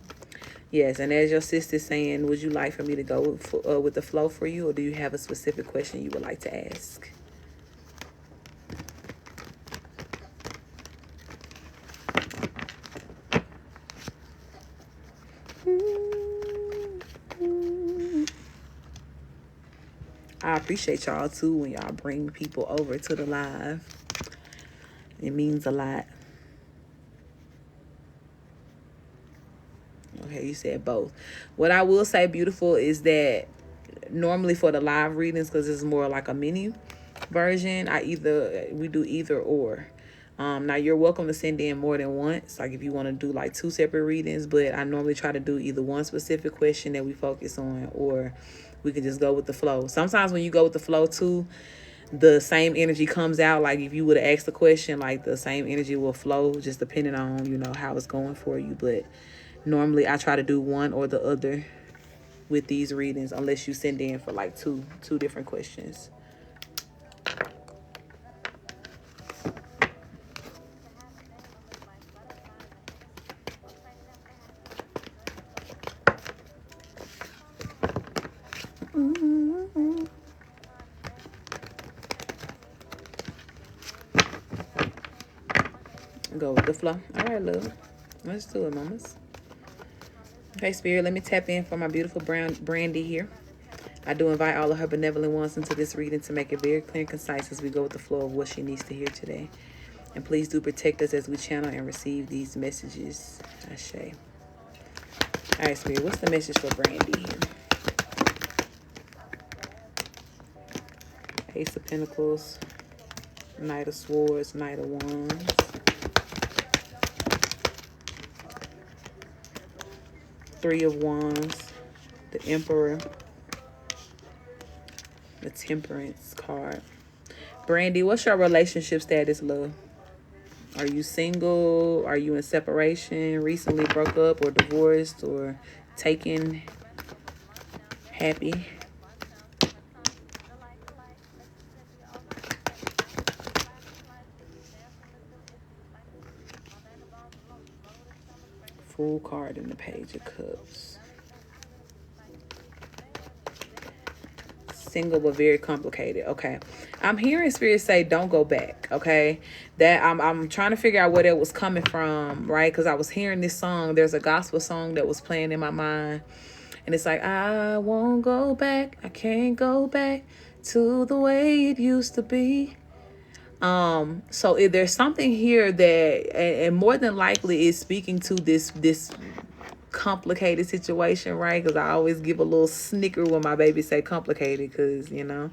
Yes, and as your sister's saying, would you like for me to go with the flow for you, or do you have a specific question you would like to ask? I appreciate y'all too when y'all bring people over to the live. It means a lot. Okay, you said both. What I will say, beautiful, is that normally for the live readings, because it's more like a mini version, we do either or. Now you're welcome to send in more than once, like if you want to do like 2 separate readings, but I normally try to do either one specific question that we focus on, or we can just go with the flow. Sometimes when you go with the flow too, the same energy comes out. Like if you would have asked the question, like the same energy will flow, just depending on, you know, how it's going for you. But normally I try to do one or the other with these readings, unless you send in for like two different questions. Go with the flow. All right, love. Let's do it, mamas. Okay, Spirit, let me tap in for my beautiful Brandy here. I do invite all of her benevolent ones into this reading to make it very clear and concise as we go with the flow of what she needs to hear today. And please do protect us as we channel and receive these messages. Ashe. All right, Spirit, what's the message for Brandy here? Ace of Pentacles, Knight of Swords, Knight of Wands. Three of Wands, the Emperor, the Temperance card. Brandy, what's your relationship status, love? Are you single? Are you in separation? Recently broke up or divorced or taken? Happy? Fool card in the Page of Cups. Single but very complicated. Okay, I'm hearing Spirit say don't go back. Okay, that I'm trying to figure out where that was coming from, right? Because I was hearing this song. There's a gospel song that was playing in my mind, and it's like, I won't go back, I can't go back to the way it used to be. So if there's something here that, and more than likely is speaking to this complicated situation, right? Because I always give a little snicker when my baby say complicated, because, you know,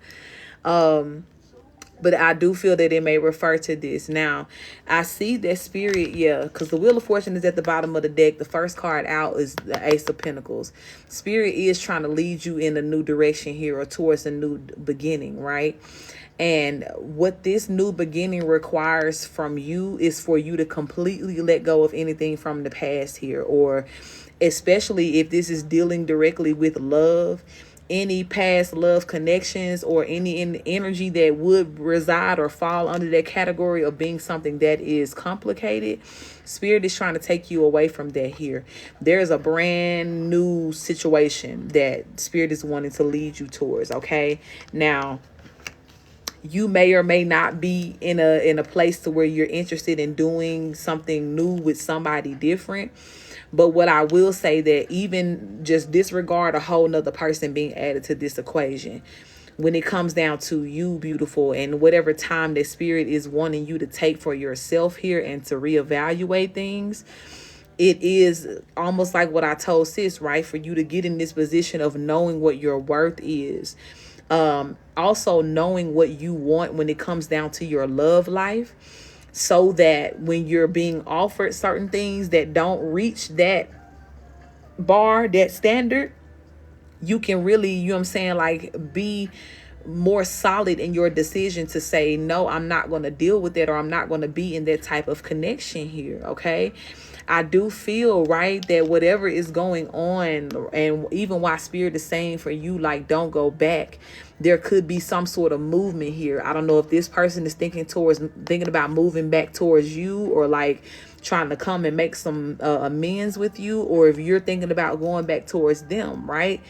but I do feel that it may refer to this. Now, I see that Spirit, yeah, because the Wheel of Fortune is at the bottom of the deck. The first card out is the Ace of Pentacles. Spirit is trying to lead you in a new direction here, or towards a new beginning, right? And what this new beginning requires from you is for you to completely let go of anything from the past here, or especially if this is dealing directly with love, any past love connections, or any energy that would reside or fall under that category of being something that is complicated. Spirit is trying to take you away from that here. There's a brand new situation that Spirit is wanting to lead you towards. Okay, now you may or may not be in a place to where you're interested in doing something new with somebody different. But what I will say, that even just disregard a whole nother person being added to this equation. When it comes down to you, beautiful, and whatever time that Spirit is wanting you to take for yourself here and to reevaluate things, it is almost like what I told sis, right? For you to get in this position of knowing what your worth is. Also knowing what you want when it comes down to your love life, so that when you're being offered certain things that don't reach that bar, that standard, you can really, you know what I'm saying, like be more solid in your decision to say, no, I'm not going to deal with it, or I'm not going to be in that type of connection here. Okay. I do feel, right, that whatever is going on, and even why Spirit is saying for you, like, don't go back, there could be some sort of movement here. I don't know if this person is thinking about moving back towards you, or like trying to come and make some amends with you, or if you're thinking about going back towards them, right?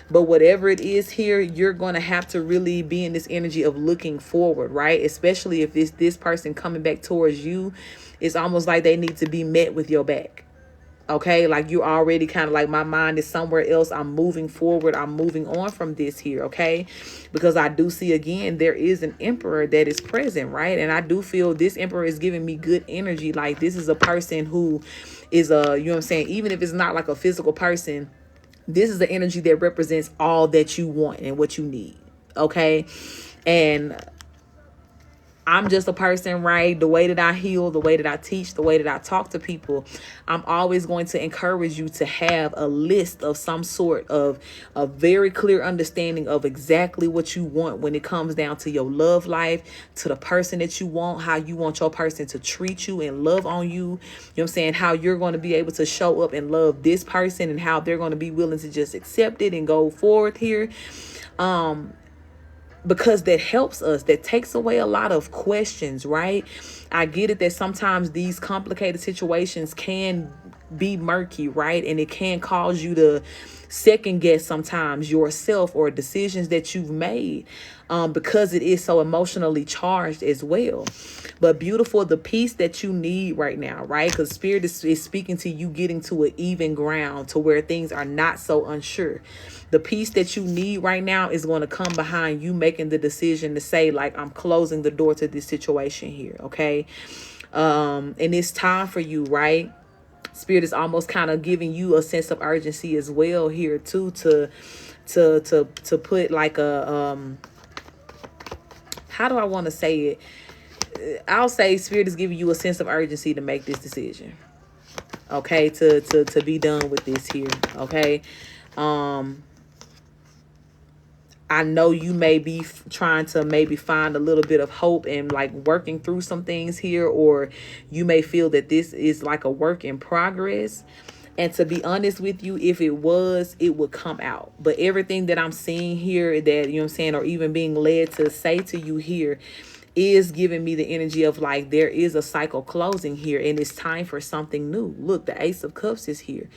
But whatever it is here, you're going to have to really be in this energy of looking forward, right? Especially if it's this person coming back towards you. It's almost like they need to be met with your back. Okay, like you're already kind of like, my mind is somewhere else. I'm moving forward. I'm moving on from this here. Okay, because I do see, again, there is an emperor that is present, right? And I do feel this emperor is giving me good energy. Like, this is a person who is you know what I'm saying? Even if it's not like a physical person, this is the energy that represents all that you want and what you need. Okay, and I'm just a person, right? The way that I heal, the way that I teach, the way that I talk to people, I'm always going to encourage you to have a list of some sort of a very clear understanding of exactly what you want when it comes down to your love life, to the person that you want, how you want your person to treat you and love on you. You know what I'm saying? How you're going to be able to show up and love this person, and how they're going to be willing to just accept it and go forward here. Because that helps us, that takes away a lot of questions, right? I get it that sometimes these complicated situations can be murky, right? And it can cause you to second guess sometimes yourself or decisions that you've made, because it is so emotionally charged as well. But beautiful, the peace that you need right now, right? Because Spirit is speaking to you getting to an even ground, to where things are not so unsure. The peace that you need right now is going to come behind you making the decision to say, like, I'm closing the door to this situation here. Okay. And it's time for you, right? Spirit is almost kind of giving you a sense of urgency as well here too, to put like a, how do I want to say it? I'll say Spirit is giving you a sense of urgency to make this decision. Okay. To be done with this here. Okay. I know you may be trying to maybe find a little bit of hope and like working through some things here, or you may feel that this is like a work in progress. And to be honest with you, if it was, it would come out. But everything that I'm seeing here, that, you know what I'm saying, or even being led to say to you here, is giving me the energy of like, there is a cycle closing here, and it's time for something new. Look, the Ace of Cups is here.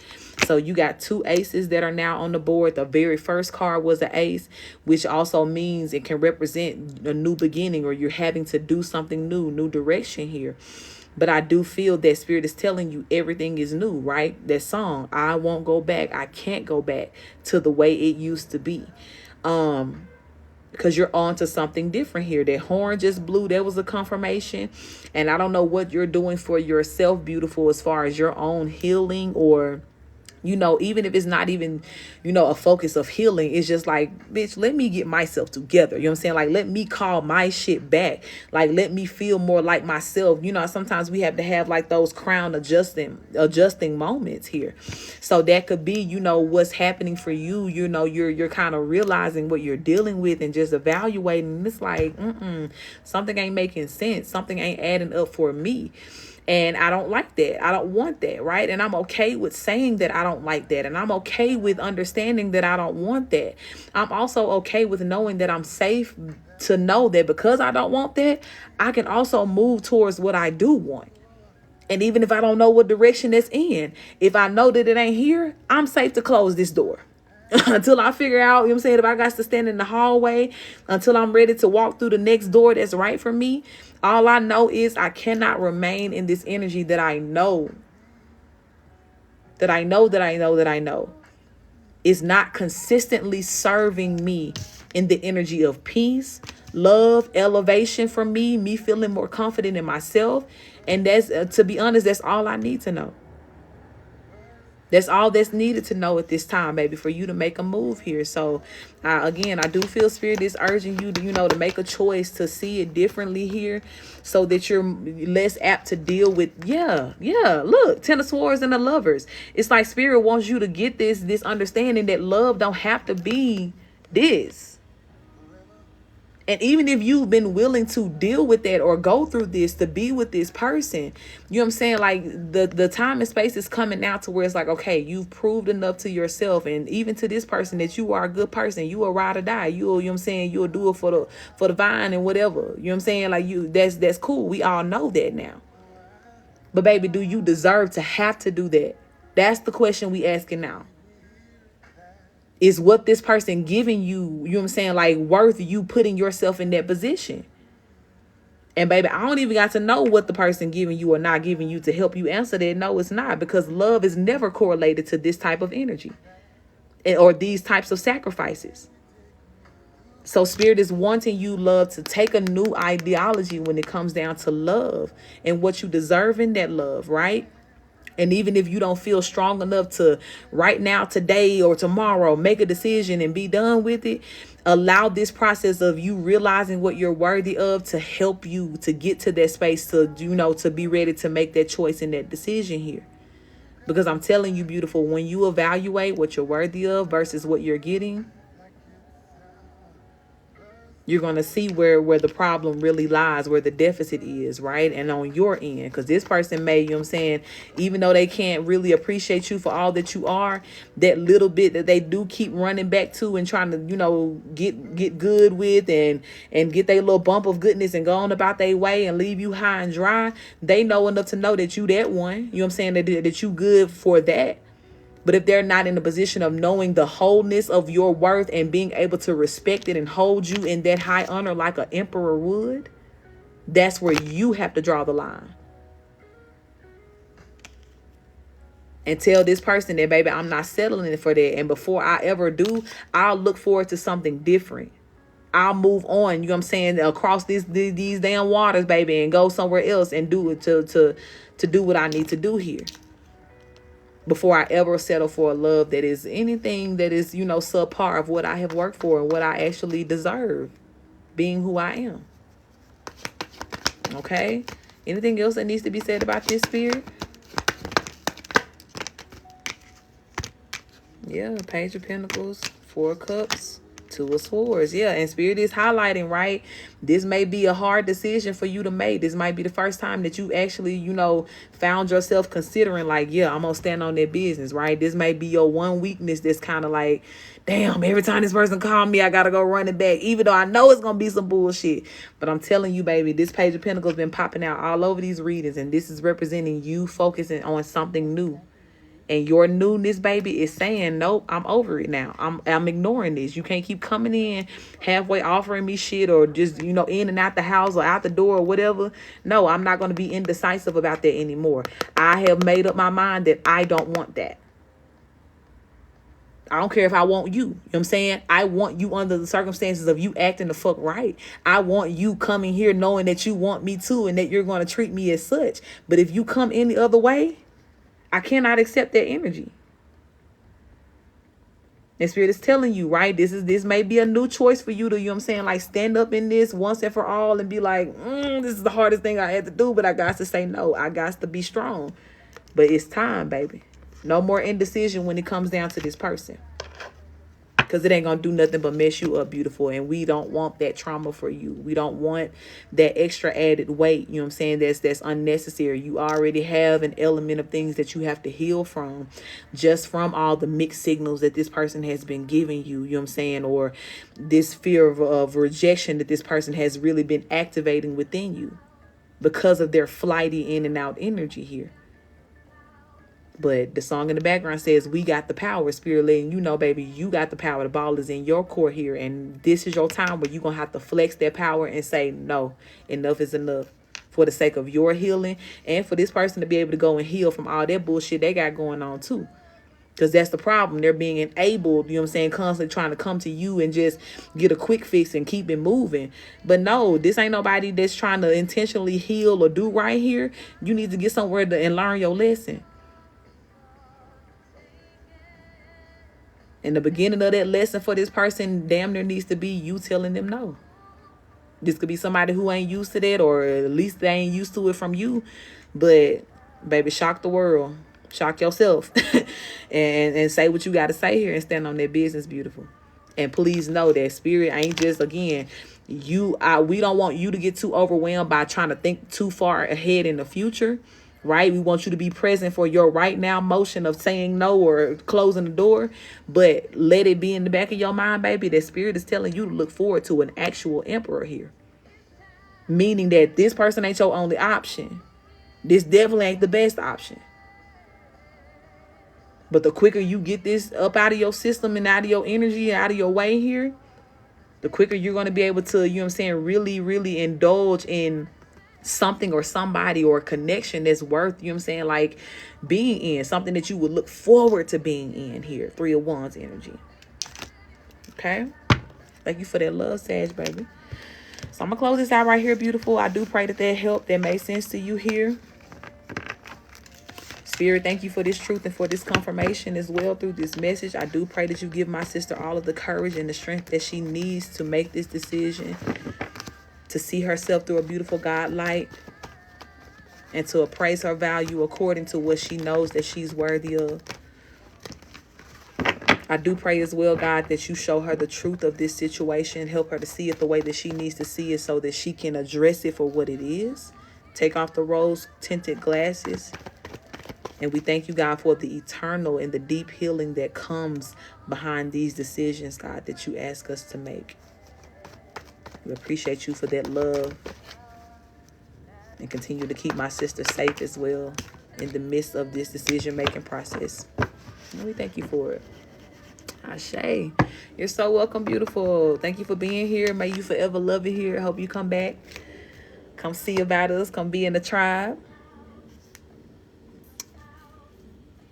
So you got two aces that are now on the board. The very first card was an ace, which also means it can represent a new beginning, or you're having to do something new direction here. But I do feel that Spirit is telling you everything is new, right? That song, I won't go back. I can't go back to the way it used to be. Because you're on to something different here. That horn just blew. That was a confirmation. And I don't know what you're doing for yourself, beautiful, as far as your own healing, or, you know, even if it's not even, you know, a focus of healing, it's just like, bitch, let me get myself together. You know what I'm saying? Like, let me call my shit back. Like, let me feel more like myself. You know, sometimes we have to have like those crown adjusting moments here. So that could be, you know, what's happening for you. You know, you're kind of realizing what you're dealing with and just evaluating. And it's like, something ain't making sense. Something ain't adding up for me. And I don't like that. I don't want that, right? And I'm okay with saying that I don't like that. And I'm okay with understanding that I don't want that. I'm also okay with knowing that I'm safe to know that because I don't want that, I can also move towards what I do want. And even if I don't know what direction it's in, if I know that it ain't here, I'm safe to close this door. Until I figure out, you know what I'm saying, if I got to stand in the hallway until I'm ready to walk through the next door that's right for me, all I know is I cannot remain in this energy that I know is not consistently serving me in the energy of peace, love, elevation for me feeling more confident in myself. And that's, to be honest, that's all I need to know. That's all that's needed to know at this time, baby, for you to make a move here. So, again, I do feel Spirit is urging you to, you know, to make a choice to see it differently here, so that you're less apt to deal with, look, Ten of Swords and the Lovers. It's like Spirit wants you to get this understanding that love don't have to be this. And even if you've been willing to deal with that or go through this to be with this person, you know what I'm saying? Like the time and space is coming now to where it's like, okay, you've proved enough to yourself and even to this person that you are a good person. You will ride or die. You know what I'm saying? You'll do it for the vine and whatever. You know what I'm saying? Like that's cool. We all know that now. But baby, do you deserve to have to do that? That's the question we asking now. Is what this person giving you, you know what I'm saying, like worth you putting yourself in that position? And baby, I don't even got to know what the person giving you or not giving you to help you answer that. No, it's not, because love is never correlated to this type of energy or these types of sacrifices. So spirit is wanting you, love, to take a new ideology when it comes down to love and what you deserve in that love, right? And even if you don't feel strong enough to right now, today or tomorrow, make a decision and be done with it, allow this process of you realizing what you're worthy of to help you to get to that space to, you know, to be ready to make that choice and that decision here. Because I'm telling you, beautiful, when you evaluate what you're worthy of versus what you're getting, you're going to see where the problem really lies, where the deficit is, right? And on your end, because this person may, you know what I'm saying, even though they can't really appreciate you for all that you are, that little bit that they do keep running back to and trying to, you know, get good with and get their little bump of goodness and go on about their way and leave you high and dry. They know enough to know that you that one, you know what I'm saying, that you good for that. But if they're not in a position of knowing the wholeness of your worth and being able to respect it and hold you in that high honor like an emperor would, that's where you have to draw the line. And tell this person that, baby, I'm not settling for that. And before I ever do, I'll look forward to something different. I'll move on, you know what I'm saying, across these damn waters, baby, and go somewhere else and do it to do what I need to do here. Before I ever settle for a love that is anything that is, you know, subpar of what I have worked for and what I actually deserve, being who I am. Okay? Anything else that needs to be said about this, spirit? Yeah, Page of Pentacles, 4 of Cups, 2 of Swords. Yeah, and spirit is highlighting, right? This may be a hard decision for you to make. This might be the first time that you actually, you know, found yourself considering like, yeah, I'm going to stand on that business, right? This may be your one weakness that's kind of like, damn, every time this person call me, I got to go running back, even though I know it's going to be some bullshit. But I'm telling you, baby, this Page of Pentacles been popping out all over these readings, and this is representing you focusing on something new. And your newness, baby, is saying, nope, I'm over it now. I'm ignoring this. You can't keep coming in halfway offering me shit or just, you know, in and out the house or out the door or whatever. No, I'm not going to be indecisive about that anymore. I have made up my mind that I don't want that. I don't care if I want you. You know what I'm saying? I want you under the circumstances of you acting the fuck right. I want you coming here knowing that you want me too and that you're going to treat me as such. But if you come any other way, I cannot accept that energy. And spirit is telling you, right? This may be a new choice for you to, you know what I'm saying, like stand up in this once and for all and be like, this is the hardest thing I had to do, but I got to say no. I got to be strong. But it's time, baby. No more indecision when it comes down to this person. Because it ain't going to do nothing but mess you up, beautiful. And we don't want that trauma for you. We don't want that extra added weight, you know what I'm saying, that's unnecessary. You already have an element of things that you have to heal from, just from all the mixed signals that this person has been giving you, you know what I'm saying, or this fear of rejection that this person has really been activating within you because of their flighty in and out energy here. But the song in the background says, we got the power, spirit letting you know, baby, you got the power. The ball is in your court here. And this is your time where you're going to have to flex that power and say, no, enough is enough, for the sake of your healing and for this person to be able to go and heal from all that bullshit they got going on too. Because that's the problem. They're being enabled, you know what I'm saying, constantly trying to come to you and just get a quick fix and keep it moving. But no, this ain't nobody that's trying to intentionally heal or do right here. You need to get somewhere and learn your lesson. And the beginning of that lesson for this person damn near needs to be you telling them no. This could be somebody who ain't used to that, or at least they ain't used to it from you. But baby, shock the world. Shock yourself. and say what you got to say here and stand on that business, beautiful. And please know that spirit ain't just, again, We don't want you to get too overwhelmed by trying to think too far ahead in the future, right? We want you to be present for your right now motion of saying no or closing the door, but let it be in the back of your mind, baby, that spirit is telling you to look forward to an actual emperor here. Meaning that this person ain't your only option. This definitely ain't the best option. But the quicker you get this up out of your system and out of your energy and out of your way here, the quicker you're going to be able to, really, really indulge in something or somebody or a connection that's worth, like being in, something that you would look forward to being in here. 3 of Wands energy. Okay. Thank you for that love, Sag, baby. So I'm going to close this out right here, beautiful. I do pray that helped, that made sense to you here. Spirit, thank you for this truth and for this confirmation as well through this message. I do pray that you give my sister all of the courage and the strength that she needs to make this decision, to see herself through a beautiful God light, and to appraise her value according to what she knows that she's worthy of. I do pray as well, God, that you show her the truth of this situation, help her to see it the way that she needs to see it so that she can address it for what it is. Take off the rose-tinted glasses. And we thank you, God, for the eternal and the deep healing that comes behind these decisions, God, that you ask us to make. We appreciate you for that love. And continue to keep my sister safe as well in the midst of this decision-making process. And we thank you for it. Ashe. You're so welcome, beautiful. Thank you for being here. May you forever love it here. I hope you come back. Come see about us. Come be in the tribe.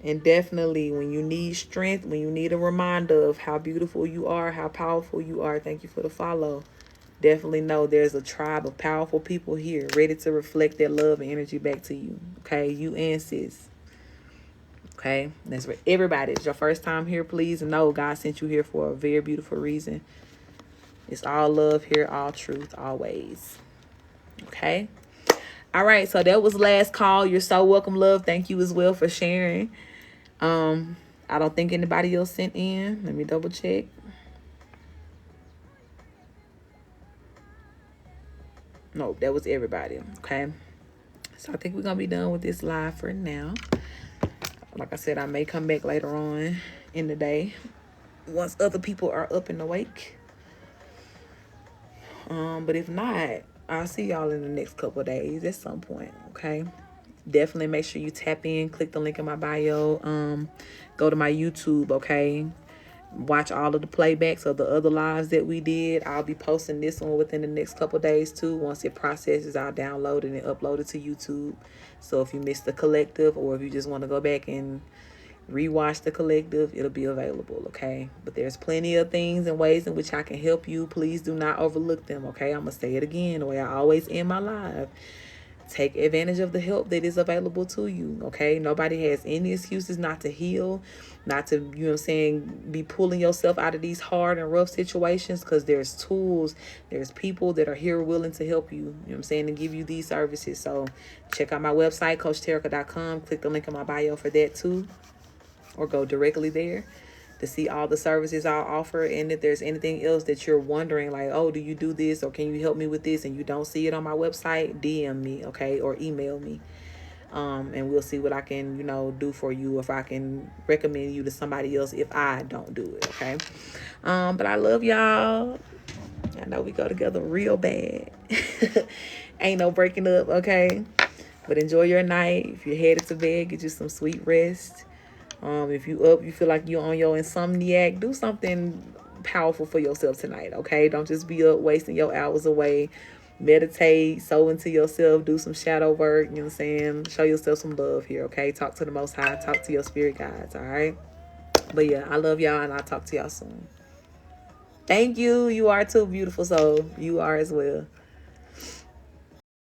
And definitely, when you need strength, when you need a reminder of how beautiful you are, how powerful you are, thank you for the follow. Definitely know there's a tribe of powerful people here ready to reflect their love and energy back to you. Okay, you and sis. Okay, that's for everybody. It's your first time here. Please know God sent you here for a very beautiful reason. It's all love here, all truth, always. Okay. All right, so that was last call. You're so welcome, love. Thank you as well for sharing. I don't think anybody else sent in. Let me double check. No, that was everybody. Okay. So I think we're going to be done with this live for now. Like I said, I may come back later on in the day once other people are up and awake. But if not, I'll see y'all in the next couple of days at some point. Okay. Definitely make sure you tap in, click the link in my bio, go to my YouTube, okay? Watch all of the playbacks of the other lives that we did. I'll be posting this one within the next couple of days too. Once it processes, I'll download it and upload it to YouTube. So if you missed the collective or if you just want to go back and rewatch the collective, it'll be available, okay? But there's plenty of things and ways in which I can help you. Please do not overlook them, okay? I'm going to say it again the way I always end my live. Take advantage of the help that is available to you, okay? Nobody has any excuses not to heal, not to, be pulling yourself out of these hard and rough situations, because there's tools, there's people that are here willing to help you, and give you these services. So check out my website, CoachTerica.com. Click the link in my bio for that too, or go directly there to see all the services I offer. And if there's anything else that you're wondering, like, oh, do you do this, or can you help me with this, and you don't see it on my website, DM me, okay, or email me, and we'll see what I can, do for you, if I can recommend you to somebody else if I don't do it, okay? But I love y'all. I know we go together real bad. Ain't no breaking up, okay? But enjoy your night. If you're headed to bed, get you some sweet rest. If you feel like you're on your insomniac, do something powerful for yourself tonight, okay? Don't just be up wasting your hours away. Meditate, sow into yourself, do some shadow work, show yourself some love here, okay? Talk to the Most High, talk to your spirit guides, all right? But yeah, I love y'all, and I'll talk to y'all soon. Thank you. You are too, beautiful soul. You are as well.